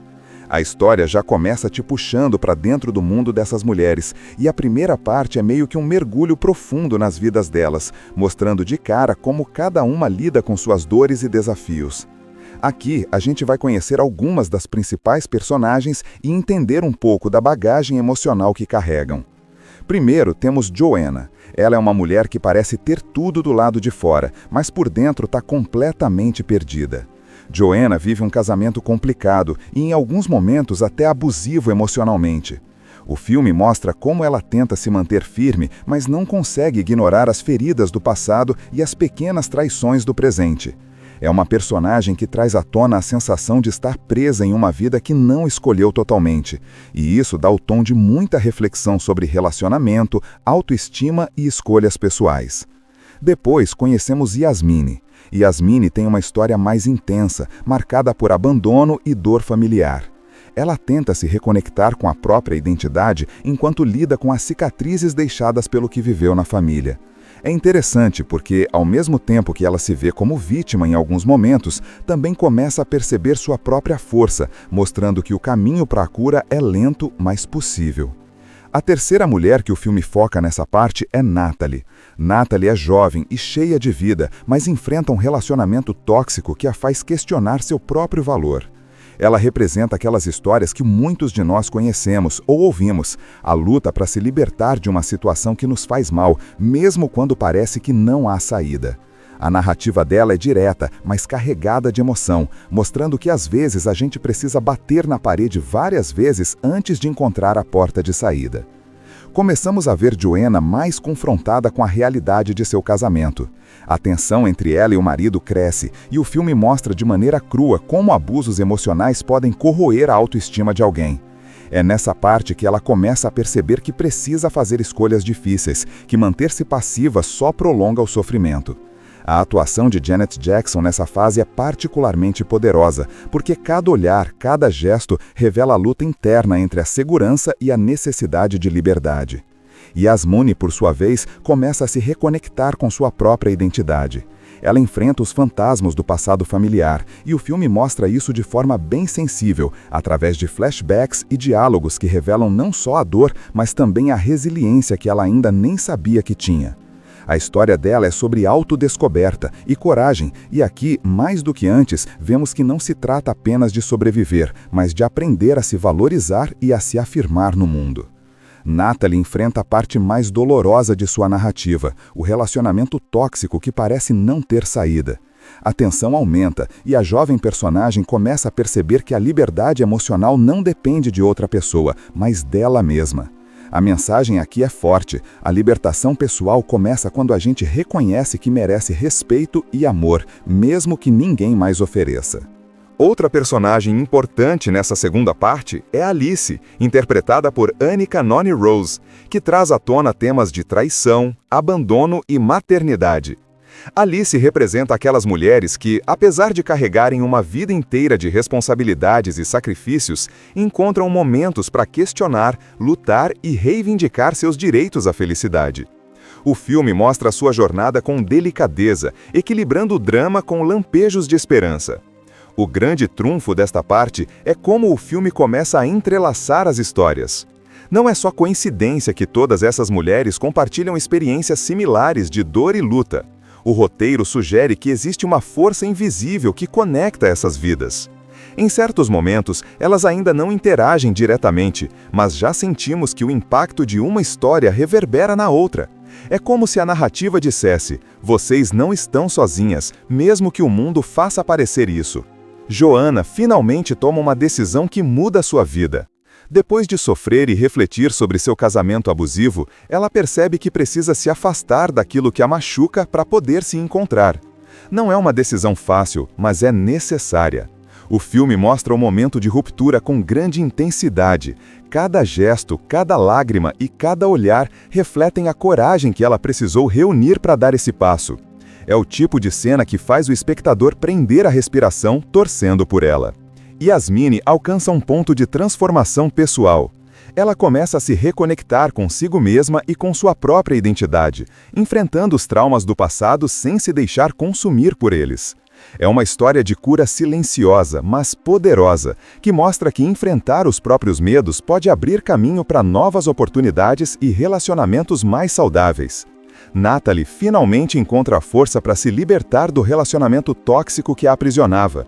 A história já começa te puxando para dentro do mundo dessas mulheres, e a primeira parte é meio que um mergulho profundo nas vidas delas, mostrando de cara como cada uma lida com suas dores e desafios. Aqui, a gente vai conhecer algumas das principais personagens e entender um pouco da bagagem emocional que carregam. Primeiro, temos Joanna. Ela é uma mulher que parece ter tudo do lado de fora, mas por dentro está completamente perdida. Joanna vive um casamento complicado e, em alguns momentos, até abusivo emocionalmente. O filme mostra como ela tenta se manter firme, mas não consegue ignorar as feridas do passado e as pequenas traições do presente. É uma personagem que traz à tona a sensação de estar presa em uma vida que não escolheu totalmente, e isso dá o tom de muita reflexão sobre relacionamento, autoestima e escolhas pessoais. Depois conhecemos Yasmine. Yasmine tem uma história mais intensa, marcada por abandono e dor familiar. ela tenta se reconectar com a própria identidade enquanto lida com as cicatrizes deixadas pelo que viveu na família. É interessante porque, ao mesmo tempo que ela se vê como vítima em alguns momentos, também começa a perceber sua própria força, mostrando que o caminho para a cura é lento, mas possível. A terceira mulher que o filme foca nessa parte é Natalie. Natalie é jovem e cheia de vida, mas enfrenta um relacionamento tóxico que a faz questionar seu próprio valor. Ela representa aquelas histórias que muitos de nós conhecemos ou ouvimos, a luta para se libertar de uma situação que nos faz mal, mesmo quando parece que não há saída. A narrativa dela é direta, mas carregada de emoção, mostrando que às vezes a gente precisa bater na parede várias vezes antes de encontrar a porta de saída. Começamos a ver Joanna mais confrontada com a realidade de seu casamento. A tensão entre ela e o marido cresce, e o filme mostra de maneira crua como abusos emocionais podem corroer a autoestima de alguém. É nessa parte que ela começa a perceber que precisa fazer escolhas difíceis, que manter-se passiva só prolonga o sofrimento. A atuação de Janet Jackson nessa fase é particularmente poderosa, porque cada olhar, cada gesto revela a luta interna entre a segurança e a necessidade de liberdade. Yasmine, por sua vez, começa a se reconectar com sua própria identidade. Ela enfrenta os fantasmas do passado familiar, e o filme mostra isso de forma bem sensível, através de flashbacks e diálogos que revelam não só a dor, mas também a resiliência que ela ainda nem sabia que tinha. A história dela é sobre autodescoberta e coragem, e aqui, mais do que antes, vemos que não se trata apenas de sobreviver, mas de aprender a se valorizar e a se afirmar no mundo. Natalie enfrenta a parte mais dolorosa de sua narrativa, o relacionamento tóxico que parece não ter saída. A tensão aumenta e a jovem personagem começa a perceber que a liberdade emocional não depende de outra pessoa, mas dela mesma. A mensagem aqui é forte. A libertação pessoal começa quando a gente reconhece que merece respeito e amor, mesmo que ninguém mais ofereça. Outra personagem importante nessa segunda parte é Alice, interpretada por Annika Noni Rose, que traz à tona temas de traição, abandono e maternidade. Alice representa aquelas mulheres que, apesar de carregarem uma vida inteira de responsabilidades e sacrifícios, encontram momentos para questionar, lutar e reivindicar seus direitos à felicidade. O filme mostra sua jornada com delicadeza, equilibrando o drama com lampejos de esperança. O grande trunfo desta parte é como o filme começa a entrelaçar as histórias. Não é só coincidência que todas essas mulheres compartilham experiências similares de dor e luta. O roteiro sugere que existe uma força invisível que conecta essas vidas. Em certos momentos, elas ainda não interagem diretamente, mas já sentimos que o impacto de uma história reverbera na outra. É como se a narrativa dissesse: vocês não estão sozinhas, mesmo que o mundo faça parecer isso. Joanna finalmente toma uma decisão que muda sua vida. Depois de sofrer e refletir sobre seu casamento abusivo, ela percebe que precisa se afastar daquilo que a machuca para poder se encontrar. Não é uma decisão fácil, mas é necessária. O filme mostra o momento de ruptura com grande intensidade. Cada gesto, cada lágrima e cada olhar refletem a coragem que ela precisou reunir para dar esse passo. É o tipo de cena que faz o espectador prender a respiração, torcendo por ela. Yasmine alcança um ponto de transformação pessoal. Ela começa a se reconectar consigo mesma e com sua própria identidade, enfrentando os traumas do passado sem se deixar consumir por eles. É uma história de cura silenciosa, mas poderosa, que mostra que enfrentar os próprios medos pode abrir caminho para novas oportunidades e relacionamentos mais saudáveis. Natalie finalmente encontra a força para se libertar do relacionamento tóxico que a aprisionava.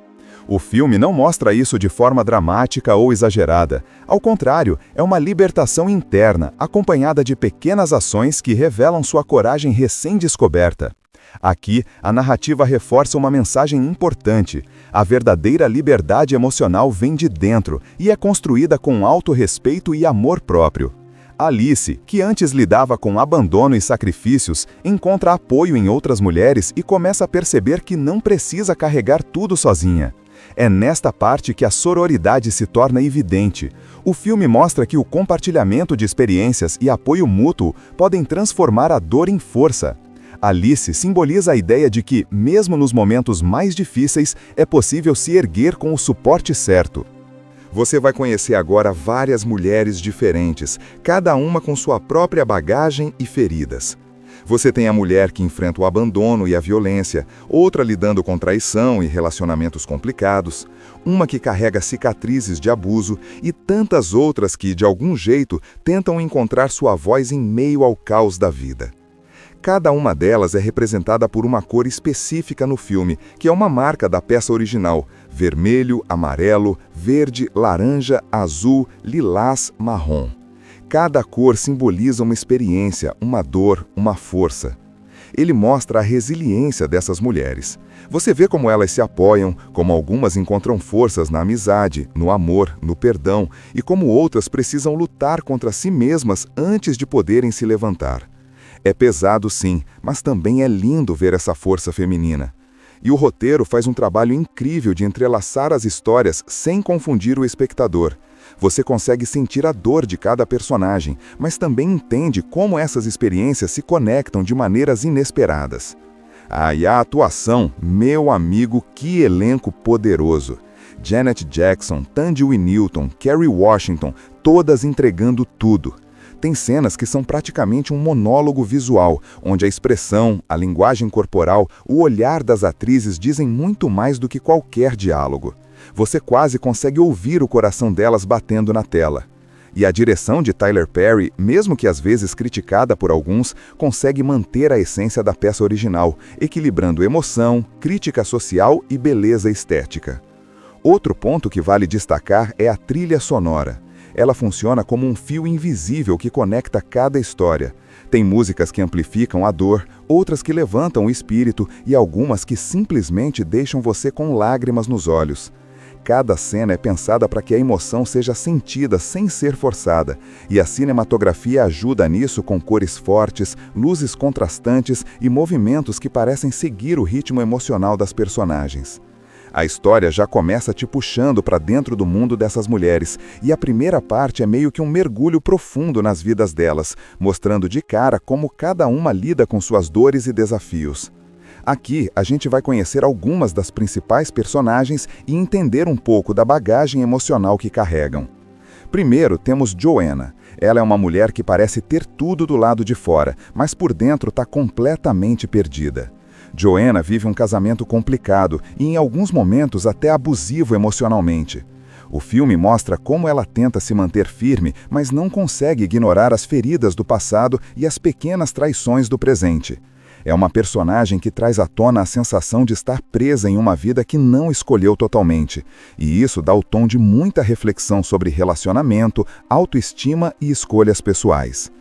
O filme não mostra isso de forma dramática ou exagerada. Ao contrário, é uma libertação interna, acompanhada de pequenas ações que revelam sua coragem recém-descoberta. Aqui, a narrativa reforça uma mensagem importante. A verdadeira liberdade emocional vem de dentro e é construída com autorrespeito e amor próprio. Alice, que antes lidava com abandono e sacrifícios, encontra apoio em outras mulheres e começa a perceber que não precisa carregar tudo sozinha. É nesta parte que a sororidade se torna evidente. O filme mostra que o compartilhamento de experiências e apoio mútuo podem transformar a dor em força. Alice simboliza a ideia de que, mesmo nos momentos mais difíceis, é possível se erguer com o suporte certo. Você vai conhecer agora várias mulheres diferentes, cada uma com sua própria bagagem e feridas. Você tem a mulher que enfrenta o abandono e a violência, outra lidando com traição e relacionamentos complicados, uma que carrega cicatrizes de abuso e tantas outras que, de algum jeito, tentam encontrar sua voz em meio ao caos da vida. Cada uma delas é representada por uma cor específica no filme, que é uma marca da peça original: vermelho, amarelo, verde, laranja, azul, lilás, marrom. Cada cor simboliza uma experiência, uma dor, uma força. Ele mostra a resiliência dessas mulheres. Você vê como elas se apoiam, como algumas encontram forças na amizade, no amor, no perdão, e como outras precisam lutar contra si mesmas antes de poderem se levantar. É pesado sim, mas também é lindo ver essa força feminina. E o roteiro faz um trabalho incrível de entrelaçar as histórias sem confundir o espectador. Você consegue sentir a dor de cada personagem, mas também entende como essas experiências se conectam de maneiras inesperadas. E a atuação, meu amigo, que elenco poderoso! Janet Jackson, Thandie Newton, Kerry Washington, todas entregando tudo. Tem cenas que são praticamente um monólogo visual, onde a expressão, a linguagem corporal, o olhar das atrizes dizem muito mais do que qualquer diálogo. Você quase consegue ouvir o coração delas batendo na tela. E a direção de Tyler Perry, mesmo que às vezes criticada por alguns, consegue manter a essência da peça original, equilibrando emoção, crítica social e beleza estética. Outro ponto que vale destacar é a trilha sonora. Ela funciona como um fio invisível que conecta cada história. Tem músicas que amplificam a dor, outras que levantam o espírito e algumas que simplesmente deixam você com lágrimas nos olhos. Cada cena é pensada para que a emoção seja sentida sem ser forçada, e a cinematografia ajuda nisso com cores fortes, luzes contrastantes e movimentos que parecem seguir o ritmo emocional das personagens. A história já começa te puxando para dentro do mundo dessas mulheres, e a primeira parte é meio que um mergulho profundo nas vidas delas, mostrando de cara como cada uma lida com suas dores e desafios. Aqui, a gente vai conhecer algumas das principais personagens e entender um pouco da bagagem emocional que carregam. Primeiro, temos Joanna. Ela é uma mulher que parece ter tudo do lado de fora, mas por dentro está completamente perdida. Joanna vive um casamento complicado e, em alguns momentos, até abusivo emocionalmente. O filme mostra como ela tenta se manter firme, mas não consegue ignorar as feridas do passado e as pequenas traições do presente. É uma personagem que traz à tona a sensação de estar presa em uma vida que não escolheu totalmente, e isso dá o tom de muita reflexão sobre relacionamento, autoestima e escolhas pessoais.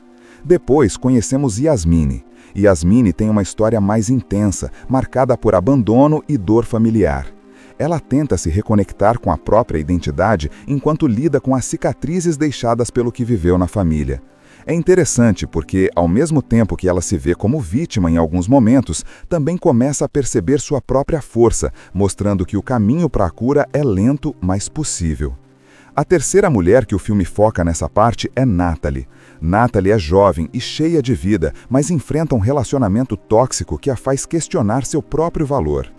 Depois conhecemos Yasmine. Yasmine tem uma história mais intensa, marcada por abandono e dor familiar. Ela tenta se reconectar com a própria identidade enquanto lida com as cicatrizes deixadas pelo que viveu na família. É interessante porque, ao mesmo tempo que ela se vê como vítima em alguns momentos, também começa a perceber sua própria força, mostrando que o caminho para a cura é lento, mas possível. A terceira mulher que o filme foca nessa parte é Natalie. Natalie é jovem e cheia de vida, mas enfrenta um relacionamento tóxico que a faz questionar seu próprio valor.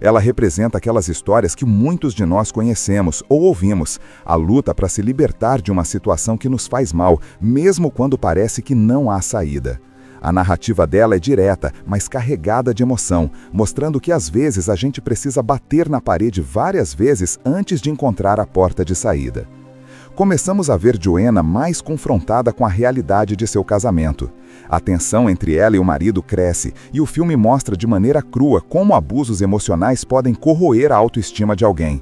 Ela representa aquelas histórias que muitos de nós conhecemos ou ouvimos, a luta para se libertar de uma situação que nos faz mal, mesmo quando parece que não há saída. A narrativa dela é direta, mas carregada de emoção, mostrando que às vezes a gente precisa bater na parede várias vezes antes de encontrar a porta de saída. Começamos a ver Joanna mais confrontada com a realidade de seu casamento. A tensão entre ela e o marido cresce, e o filme mostra de maneira crua como abusos emocionais podem corroer a autoestima de alguém.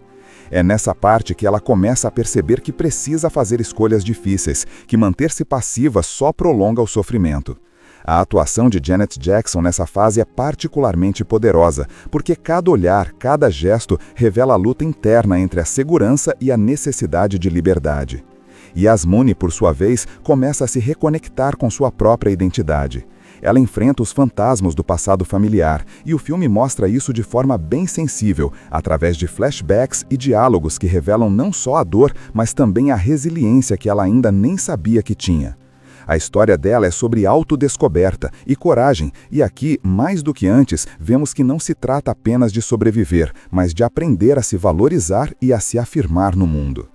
É nessa parte que ela começa a perceber que precisa fazer escolhas difíceis, que manter-se passiva só prolonga o sofrimento. A atuação de Janet Jackson nessa fase é particularmente poderosa, porque cada olhar, cada gesto revela a luta interna entre a segurança e a necessidade de liberdade. Yasmine, por sua vez, começa a se reconectar com sua própria identidade. Ela enfrenta os fantasmas do passado familiar, e o filme mostra isso de forma bem sensível, através de flashbacks e diálogos que revelam não só a dor, mas também a resiliência que ela ainda nem sabia que tinha. A história dela é sobre autodescoberta e coragem, e aqui, mais do que antes, vemos que não se trata apenas de sobreviver, mas de aprender a se valorizar e a se afirmar no mundo.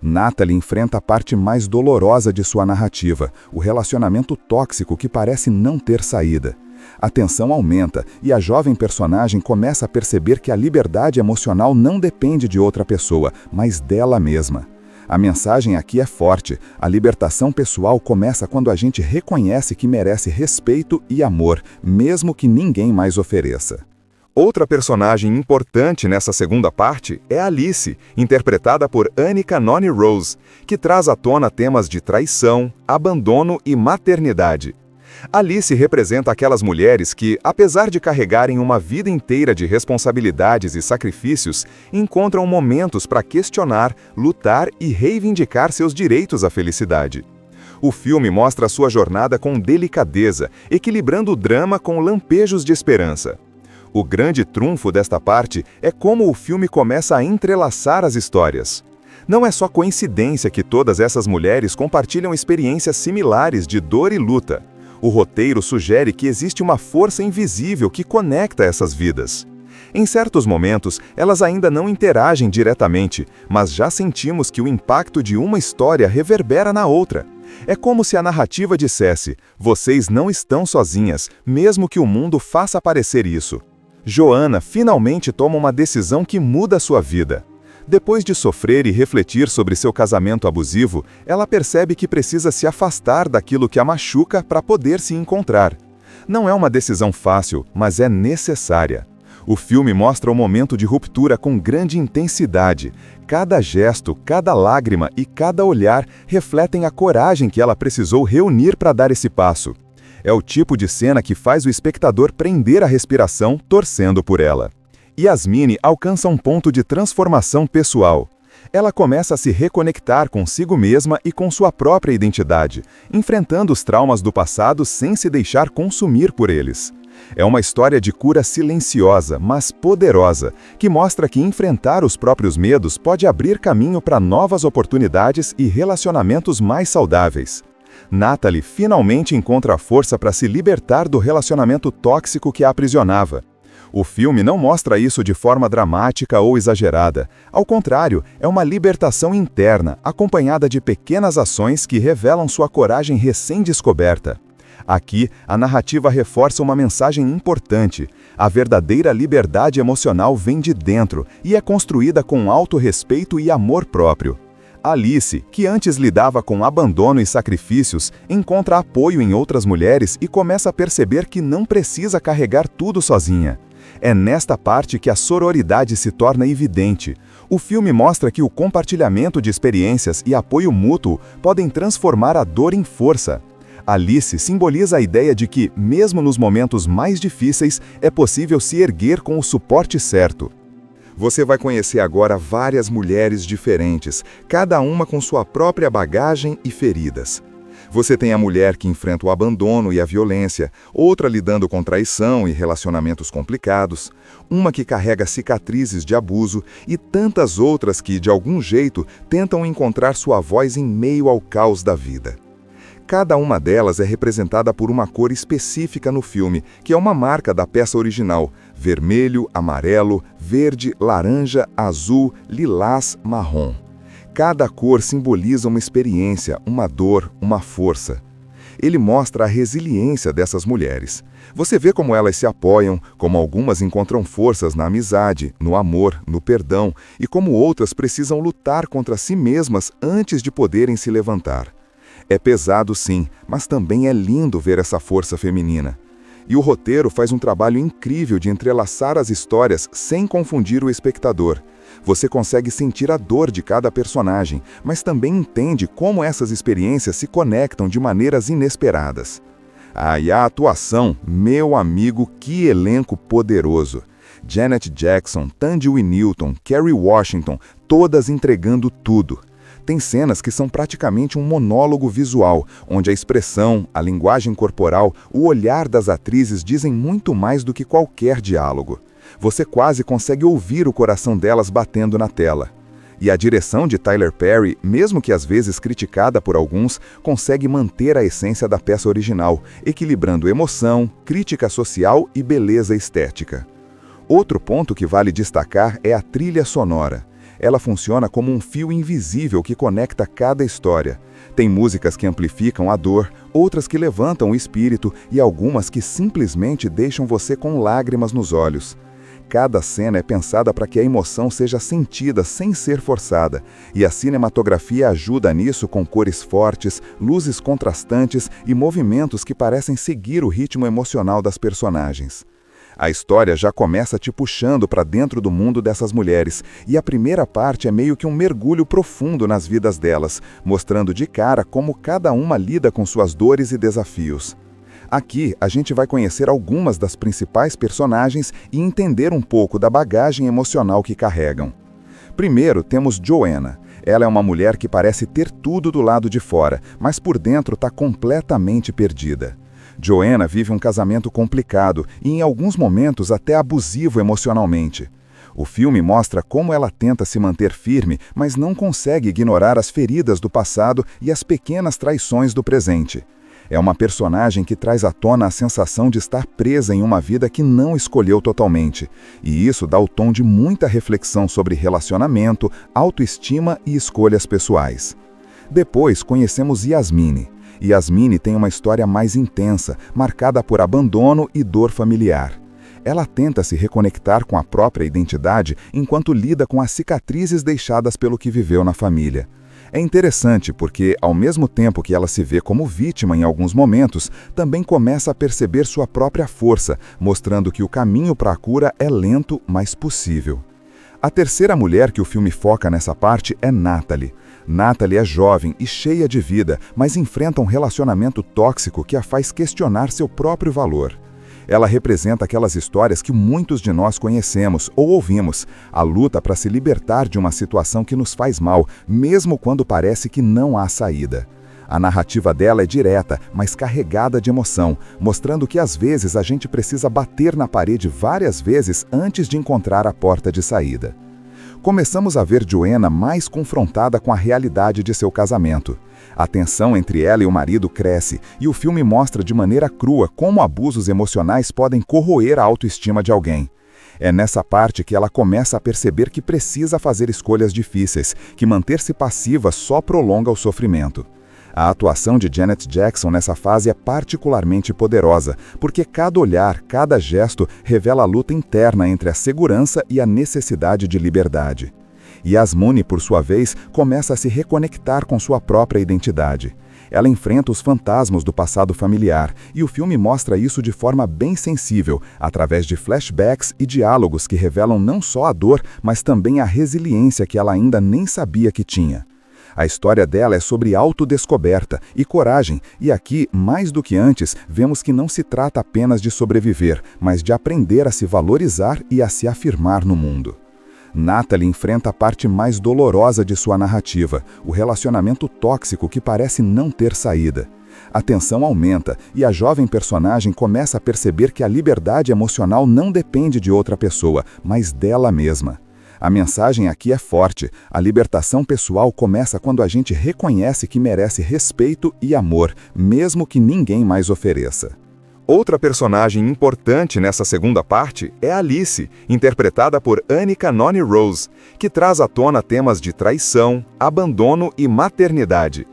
Natalie enfrenta a parte mais dolorosa de sua narrativa, o relacionamento tóxico que parece não ter saída. A tensão aumenta e a jovem personagem começa a perceber que a liberdade emocional não depende de outra pessoa, mas dela mesma. A mensagem aqui é forte. A libertação pessoal começa quando a gente reconhece que merece respeito e amor, mesmo que ninguém mais ofereça. Outra personagem importante nessa segunda parte é Alice, interpretada por Annika Noni Rose, que traz à tona temas de traição, abandono e maternidade. Alice representa aquelas mulheres que, apesar de carregarem uma vida inteira de responsabilidades e sacrifícios, encontram momentos para questionar, lutar e reivindicar seus direitos à felicidade. O filme mostra a sua jornada com delicadeza, equilibrando o drama com lampejos de esperança. O grande trunfo desta parte é como o filme começa a entrelaçar as histórias. Não é só coincidência que todas essas mulheres compartilham experiências similares de dor e luta. O roteiro sugere que existe uma força invisível que conecta essas vidas. Em certos momentos, elas ainda não interagem diretamente, mas já sentimos que o impacto de uma história reverbera na outra. É como se a narrativa dissesse: vocês não estão sozinhas, mesmo que o mundo faça parecer isso. Joanna finalmente toma uma decisão que muda sua vida. Depois de sofrer e refletir sobre seu casamento abusivo, ela percebe que precisa se afastar daquilo que a machuca para poder se encontrar. Não é uma decisão fácil, mas é necessária. O filme mostra o momento de ruptura com grande intensidade. Cada gesto, cada lágrima e cada olhar refletem a coragem que ela precisou reunir para dar esse passo. É o tipo de cena que faz o espectador prender a respiração, torcendo por ela. Yasmine alcança um ponto de transformação pessoal. Ela começa a se reconectar consigo mesma e com sua própria identidade, enfrentando os traumas do passado sem se deixar consumir por eles. É uma história de cura silenciosa, mas poderosa, que mostra que enfrentar os próprios medos pode abrir caminho para novas oportunidades e relacionamentos mais saudáveis. Natalie finalmente encontra a força para se libertar do relacionamento tóxico que a aprisionava. O filme não mostra isso de forma dramática ou exagerada. Ao contrário, é uma libertação interna, acompanhada de pequenas ações que revelam sua coragem recém-descoberta. Aqui, a narrativa reforça uma mensagem importante. A verdadeira liberdade emocional vem de dentro e é construída com autorrespeito e amor próprio. Alice, que antes lidava com abandono e sacrifícios, encontra apoio em outras mulheres e começa a perceber que não precisa carregar tudo sozinha. É nesta parte que a sororidade se torna evidente. O filme mostra que o compartilhamento de experiências e apoio mútuo podem transformar a dor em força. Alice simboliza a ideia de que, mesmo nos momentos mais difíceis, é possível se erguer com o suporte certo. Você vai conhecer agora várias mulheres diferentes, cada uma com sua própria bagagem e feridas. Você tem a mulher que enfrenta o abandono e a violência, outra lidando com traição e relacionamentos complicados, uma que carrega cicatrizes de abuso e tantas outras que, de algum jeito, tentam encontrar sua voz em meio ao caos da vida. Cada uma delas é representada por uma cor específica no filme, que é uma marca da peça original: vermelho, amarelo, verde, laranja, azul, lilás, marrom. Cada cor simboliza uma experiência, uma dor, uma força. Ele mostra a resiliência dessas mulheres. Você vê como elas se apoiam, como algumas encontram forças na amizade, no amor, no perdão, e como outras precisam lutar contra si mesmas antes de poderem se levantar. É pesado sim, mas também é lindo ver essa força feminina. E o roteiro faz um trabalho incrível de entrelaçar as histórias sem confundir o espectador. Você consegue sentir a dor de cada personagem, mas também entende como essas experiências se conectam de maneiras inesperadas. E a atuação, meu amigo, que elenco poderoso! Janet Jackson, Thandie Newton, Kerry Washington, todas entregando tudo. Tem cenas que são praticamente um monólogo visual, onde a expressão, a linguagem corporal, o olhar das atrizes dizem muito mais do que qualquer diálogo. Você quase consegue ouvir o coração delas batendo na tela. E a direção de Tyler Perry, mesmo que às vezes criticada por alguns, consegue manter a essência da peça original, equilibrando emoção, crítica social e beleza estética. Outro ponto que vale destacar é a trilha sonora. Ela funciona como um fio invisível que conecta cada história. Tem músicas que amplificam a dor, outras que levantam o espírito e algumas que simplesmente deixam você com lágrimas nos olhos. Cada cena é pensada para que a emoção seja sentida sem ser forçada, e a cinematografia ajuda nisso com cores fortes, luzes contrastantes e movimentos que parecem seguir o ritmo emocional das personagens. A história já começa te puxando para dentro do mundo dessas mulheres, e a primeira parte é meio que um mergulho profundo nas vidas delas, mostrando de cara como cada uma lida com suas dores e desafios. Aqui, a gente vai conhecer algumas das principais personagens e entender um pouco da bagagem emocional que carregam. Primeiro, temos Joanna. Ela é uma mulher que parece ter tudo do lado de fora, mas por dentro está completamente perdida. Joanna vive um casamento complicado e, em alguns momentos, até abusivo emocionalmente. O filme mostra como ela tenta se manter firme, mas não consegue ignorar as feridas do passado e as pequenas traições do presente. É uma personagem que traz à tona a sensação de estar presa em uma vida que não escolheu totalmente, e isso dá o tom de muita reflexão sobre relacionamento, autoestima e escolhas pessoais. Depois conhecemos Yasmine. Yasmine tem uma história mais intensa, marcada por abandono e dor familiar. Ela tenta se reconectar com a própria identidade enquanto lida com as cicatrizes deixadas pelo que viveu na família. É interessante porque, ao mesmo tempo que ela se vê como vítima em alguns momentos, também começa a perceber sua própria força, mostrando que o caminho para a cura é lento, mas possível. A terceira mulher que o filme foca nessa parte é Natalie. Natalie é jovem e cheia de vida, mas enfrenta um relacionamento tóxico que a faz questionar seu próprio valor. Ela representa aquelas histórias que muitos de nós conhecemos ou ouvimos, a luta para se libertar de uma situação que nos faz mal, mesmo quando parece que não há saída. A narrativa dela é direta, mas carregada de emoção, mostrando que às vezes a gente precisa bater na parede várias vezes antes de encontrar a porta de saída. Começamos a ver Joanna mais confrontada com a realidade de seu casamento. A tensão entre ela e o marido cresce, e o filme mostra de maneira crua como abusos emocionais podem corroer a autoestima de alguém. É nessa parte que ela começa a perceber que precisa fazer escolhas difíceis, que manter-se passiva só prolonga o sofrimento. A atuação de Janet Jackson nessa fase é particularmente poderosa, porque cada olhar, cada gesto revela a luta interna entre a segurança e a necessidade de liberdade. Yasmine, por sua vez, começa a se reconectar com sua própria identidade. Ela enfrenta os fantasmas do passado familiar, e o filme mostra isso de forma bem sensível, através de flashbacks e diálogos que revelam não só a dor, mas também a resiliência que ela ainda nem sabia que tinha. A história dela é sobre autodescoberta e coragem, e aqui, mais do que antes, vemos que não se trata apenas de sobreviver, mas de aprender a se valorizar e a se afirmar no mundo. Natalie enfrenta a parte mais dolorosa de sua narrativa, o relacionamento tóxico que parece não ter saída. A tensão aumenta e a jovem personagem começa a perceber que a liberdade emocional não depende de outra pessoa, mas dela mesma. A mensagem aqui é forte. A libertação pessoal começa quando a gente reconhece que merece respeito e amor, mesmo que ninguém mais ofereça. Outra personagem importante nessa segunda parte é Alice, interpretada por Anika Noni Rose, que traz à tona temas de traição, abandono e maternidade.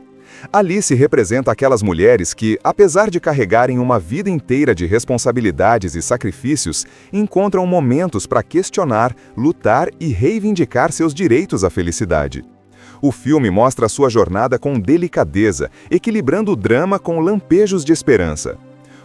Alice representa aquelas mulheres que, apesar de carregarem uma vida inteira de responsabilidades e sacrifícios, encontram momentos para questionar, lutar e reivindicar seus direitos à felicidade. O filme mostra sua jornada com delicadeza, equilibrando o drama com lampejos de esperança.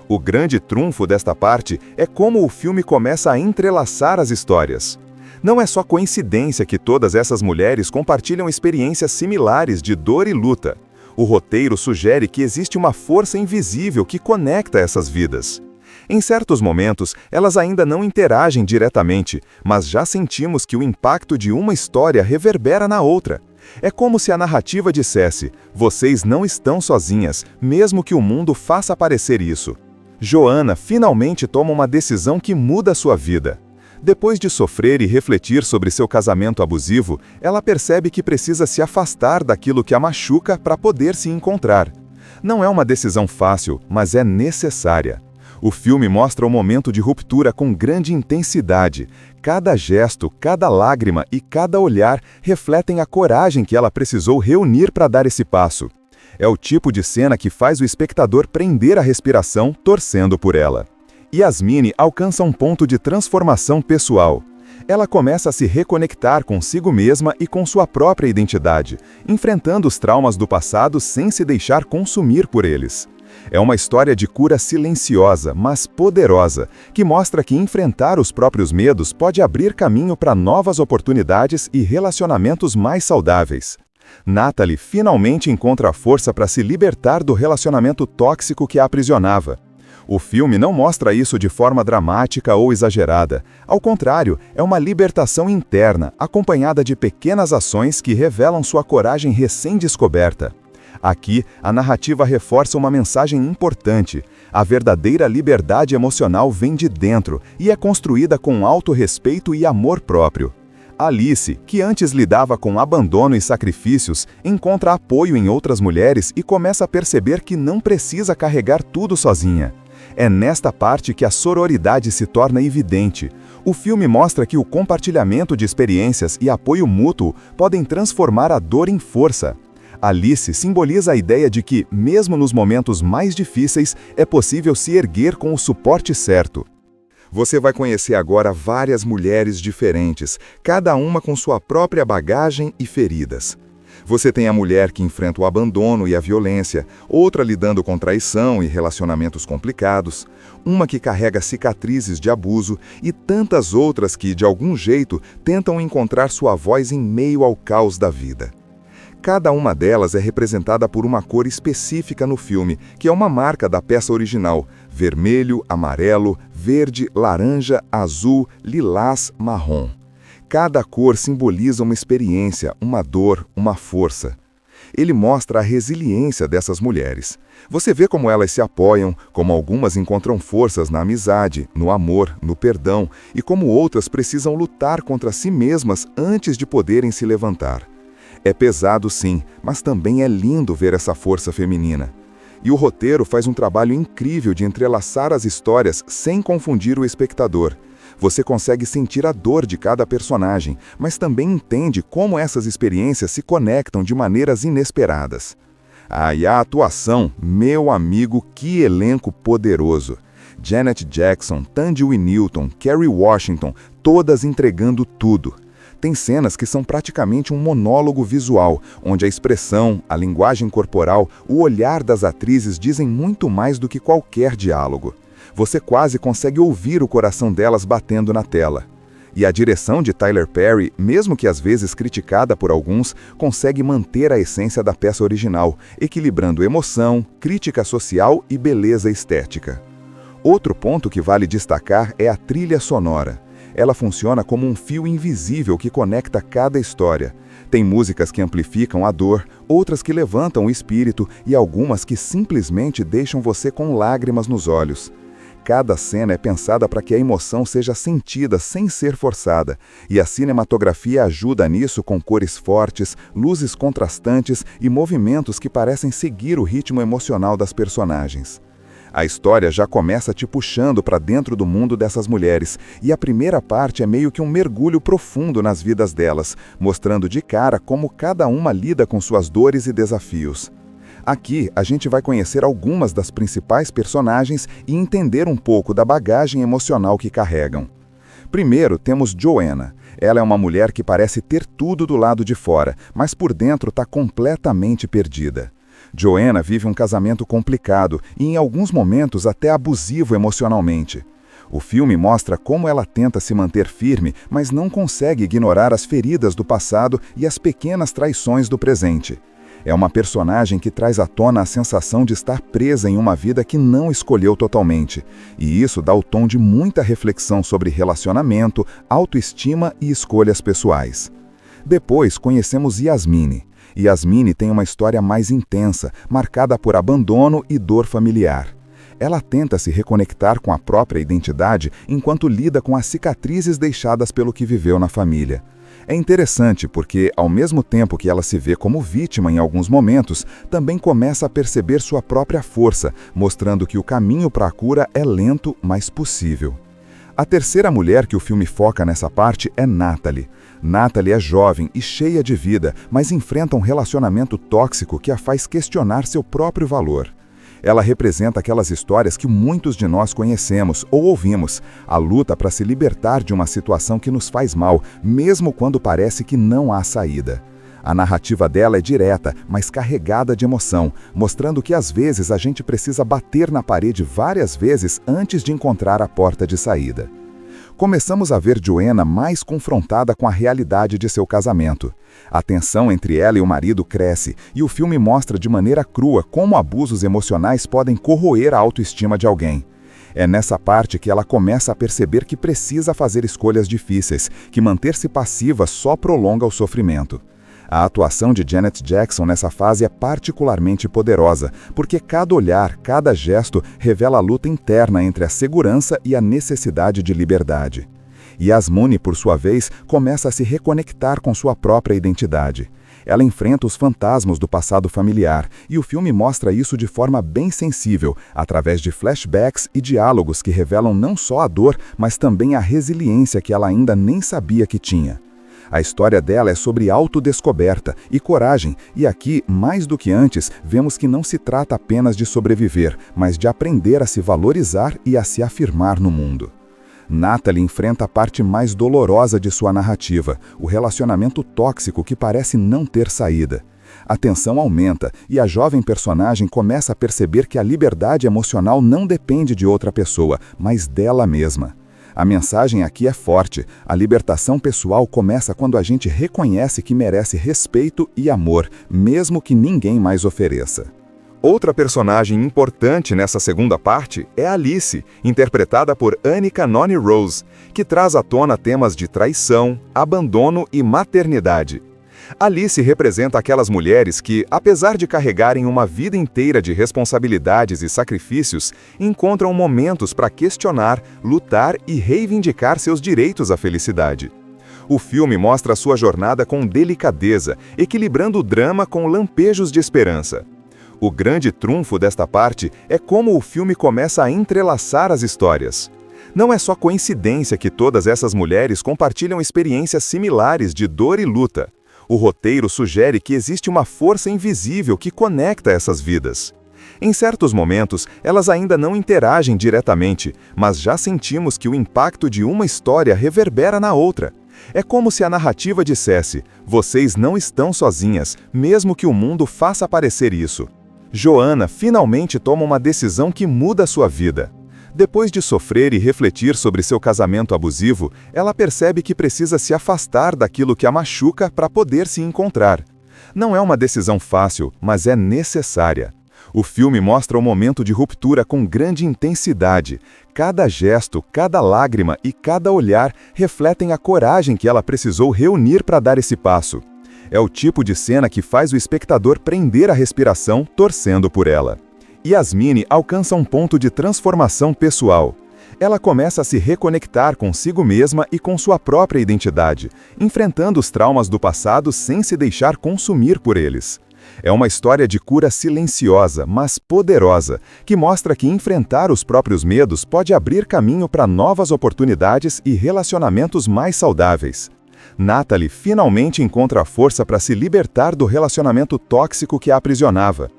O grande trunfo desta parte é como o filme começa a entrelaçar as histórias. Não é só coincidência que todas essas mulheres compartilham experiências similares de dor e luta. O roteiro sugere que existe uma força invisível que conecta essas vidas. Em certos momentos, elas ainda não interagem diretamente, mas já sentimos que o impacto de uma história reverbera na outra. É como se a narrativa dissesse: vocês não estão sozinhas, mesmo que o mundo faça parecer isso. Joanna finalmente toma uma decisão que muda sua vida. Depois de sofrer e refletir sobre seu casamento abusivo, ela percebe que precisa se afastar daquilo que a machuca para poder se encontrar. Não é uma decisão fácil, mas é necessária. O filme mostra o momento de ruptura com grande intensidade. Cada gesto, cada lágrima e cada olhar refletem a coragem que ela precisou reunir para dar esse passo. É o tipo de cena que faz o espectador prender a respiração, torcendo por ela. Yasmine alcança um ponto de transformação pessoal. Ela começa a se reconectar consigo mesma e com sua própria identidade, enfrentando os traumas do passado sem se deixar consumir por eles. É uma história de cura silenciosa, mas poderosa, que mostra que enfrentar os próprios medos pode abrir caminho para novas oportunidades e relacionamentos mais saudáveis. Natalie finalmente encontra a força para se libertar do relacionamento tóxico que a aprisionava. O filme não mostra isso de forma dramática ou exagerada. Ao contrário, é uma libertação interna, acompanhada de pequenas ações que revelam sua coragem recém-descoberta. Aqui, a narrativa reforça uma mensagem importante. A verdadeira liberdade emocional vem de dentro e é construída com autorrespeito e amor próprio. Alice, que antes lidava com abandono e sacrifícios, encontra apoio em outras mulheres e começa a perceber que não precisa carregar tudo sozinha. É nesta parte que a sororidade se torna evidente. O filme mostra que o compartilhamento de experiências e apoio mútuo podem transformar a dor em força. Alice simboliza a ideia de que, mesmo nos momentos mais difíceis, é possível se erguer com o suporte certo. Você vai conhecer agora várias mulheres diferentes, cada uma com sua própria bagagem e feridas. Você tem a mulher que enfrenta o abandono e a violência, outra lidando com traição e relacionamentos complicados, uma que carrega cicatrizes de abuso e tantas outras que, de algum jeito, tentam encontrar sua voz em meio ao caos da vida. Cada uma delas é representada por uma cor específica no filme, que é uma marca da peça original: vermelho, amarelo, verde, laranja, azul, lilás, marrom. Cada cor simboliza uma experiência, uma dor, uma força. Ele mostra a resiliência dessas mulheres. Você vê como elas se apoiam, como algumas encontram forças na amizade, no amor, no perdão, e como outras precisam lutar contra si mesmas antes de poderem se levantar. É pesado sim, mas também é lindo ver essa força feminina. E o roteiro faz um trabalho incrível de entrelaçar as histórias sem confundir o espectador. Você consegue sentir a dor de cada personagem, mas também entende como essas experiências se conectam de maneiras inesperadas. E a atuação, meu amigo, que elenco poderoso! Janet Jackson, Thandie Newton, Kerry Washington, todas entregando tudo. Tem cenas que são praticamente um monólogo visual, onde a expressão, a linguagem corporal, o olhar das atrizes dizem muito mais do que qualquer diálogo. Você quase consegue ouvir o coração delas batendo na tela. E a direção de Tyler Perry, mesmo que às vezes criticada por alguns, consegue manter a essência da peça original, equilibrando emoção, crítica social e beleza estética. Outro ponto que vale destacar é a trilha sonora. Ela funciona como um fio invisível que conecta cada história. Tem músicas que amplificam a dor, outras que levantam o espírito e algumas que simplesmente deixam você com lágrimas nos olhos. Cada cena é pensada para que a emoção seja sentida sem ser forçada, e a cinematografia ajuda nisso com cores fortes, luzes contrastantes e movimentos que parecem seguir o ritmo emocional das personagens. A história já começa te puxando para dentro do mundo dessas mulheres, e a primeira parte é meio que um mergulho profundo nas vidas delas, mostrando de cara como cada uma lida com suas dores e desafios. Aqui, a gente vai conhecer algumas das principais personagens e entender um pouco da bagagem emocional que carregam. Primeiro, temos Joanna. Ela é uma mulher que parece ter tudo do lado de fora, mas por dentro está completamente perdida. Joanna vive um casamento complicado e, em alguns momentos, até abusivo emocionalmente. O filme mostra como ela tenta se manter firme, mas não consegue ignorar as feridas do passado e as pequenas traições do presente. É uma personagem que traz à tona a sensação de estar presa em uma vida que não escolheu totalmente, e isso dá o tom de muita reflexão sobre relacionamento, autoestima e escolhas pessoais. Depois conhecemos Yasmine. Yasmine tem uma história mais intensa, marcada por abandono e dor familiar. Ela tenta se reconectar com a própria identidade enquanto lida com as cicatrizes deixadas pelo que viveu na família. É interessante porque, ao mesmo tempo que ela se vê como vítima em alguns momentos, também começa a perceber sua própria força, mostrando que o caminho para a cura é lento, mas possível. A terceira mulher que o filme foca nessa parte é Natalie. Natalie é jovem e cheia de vida, mas enfrenta um relacionamento tóxico que a faz questionar seu próprio valor. Ela representa aquelas histórias que muitos de nós conhecemos ou ouvimos, a luta para se libertar de uma situação que nos faz mal, mesmo quando parece que não há saída. A narrativa dela é direta, mas carregada de emoção, mostrando que às vezes a gente precisa bater na parede várias vezes antes de encontrar a porta de saída. Começamos a ver Joanna mais confrontada com a realidade de seu casamento. A tensão entre ela e o marido cresce, e o filme mostra de maneira crua como abusos emocionais podem corroer a autoestima de alguém. É nessa parte que ela começa a perceber que precisa fazer escolhas difíceis, que manter-se passiva só prolonga o sofrimento. A atuação de Janet Jackson nessa fase é particularmente poderosa, porque cada olhar, cada gesto revela a luta interna entre a segurança e a necessidade de liberdade. Yasmine, por sua vez, começa a se reconectar com sua própria identidade. Ela enfrenta os fantasmas do passado familiar, e o filme mostra isso de forma bem sensível, através de flashbacks e diálogos que revelam não só a dor, mas também a resiliência que ela ainda nem sabia que tinha. A história dela é sobre autodescoberta e coragem, e aqui, mais do que antes, vemos que não se trata apenas de sobreviver, mas de aprender a se valorizar e a se afirmar no mundo. Natalie enfrenta a parte mais dolorosa de sua narrativa, o relacionamento tóxico que parece não ter saída. A tensão aumenta e a jovem personagem começa a perceber que a liberdade emocional não depende de outra pessoa, mas dela mesma. A mensagem aqui é forte. A libertação pessoal começa quando a gente reconhece que merece respeito e amor, mesmo que ninguém mais ofereça. Outra personagem importante nessa segunda parte é Alice, interpretada por Annika Noni Rose, que traz à tona temas de traição, abandono e maternidade. Alice representa aquelas mulheres que, apesar de carregarem uma vida inteira de responsabilidades e sacrifícios, encontram momentos para questionar, lutar e reivindicar seus direitos à felicidade. O filme mostra sua jornada com delicadeza, equilibrando o drama com lampejos de esperança. O grande trunfo desta parte é como o filme começa a entrelaçar as histórias. Não é só coincidência que todas essas mulheres compartilham experiências similares de dor e luta. O roteiro sugere que existe uma força invisível que conecta essas vidas. Em certos momentos, elas ainda não interagem diretamente, mas já sentimos que o impacto de uma história reverbera na outra. É como se a narrativa dissesse: vocês não estão sozinhas, mesmo que o mundo faça parecer isso. Joanna finalmente toma uma decisão que muda sua vida. Depois de sofrer e refletir sobre seu casamento abusivo, ela percebe que precisa se afastar daquilo que a machuca para poder se encontrar. Não é uma decisão fácil, mas é necessária. O filme mostra o momento de ruptura com grande intensidade. Cada gesto, cada lágrima e cada olhar refletem a coragem que ela precisou reunir para dar esse passo. É o tipo de cena que faz o espectador prender a respiração, torcendo por ela. Yasmine alcança um ponto de transformação pessoal. Ela começa a se reconectar consigo mesma e com sua própria identidade, enfrentando os traumas do passado sem se deixar consumir por eles. É uma história de cura silenciosa, mas poderosa, que mostra que enfrentar os próprios medos pode abrir caminho para novas oportunidades e relacionamentos mais saudáveis. Natalie finalmente encontra a força para se libertar do relacionamento tóxico que a aprisionava.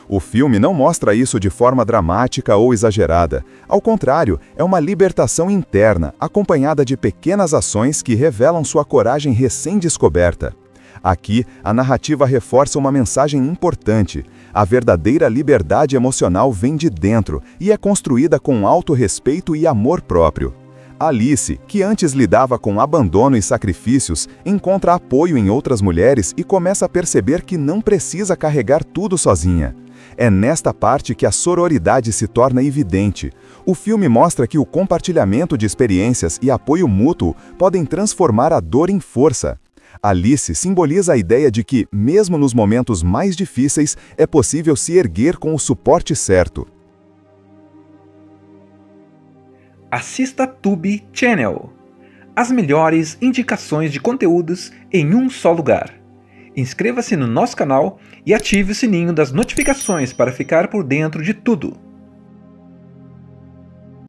O filme não mostra isso de forma dramática ou exagerada. Ao contrário, é uma libertação interna, acompanhada de pequenas ações que revelam sua coragem recém-descoberta. Aqui, a narrativa reforça uma mensagem importante. A verdadeira liberdade emocional vem de dentro e é construída com autorrespeito e amor próprio. Alice, que antes lidava com abandono e sacrifícios, encontra apoio em outras mulheres e começa a perceber que não precisa carregar tudo sozinha. É nesta parte que a sororidade se torna evidente. O filme mostra que o compartilhamento de experiências e apoio mútuo podem transformar a dor em força. Alice simboliza a ideia de que, mesmo nos momentos mais difíceis, é possível se erguer com o suporte certo. Assista Tubi Channel. as melhores indicações de conteúdos em um só lugar. Inscreva-se no nosso canal e ative o sininho das notificações para ficar por dentro de tudo.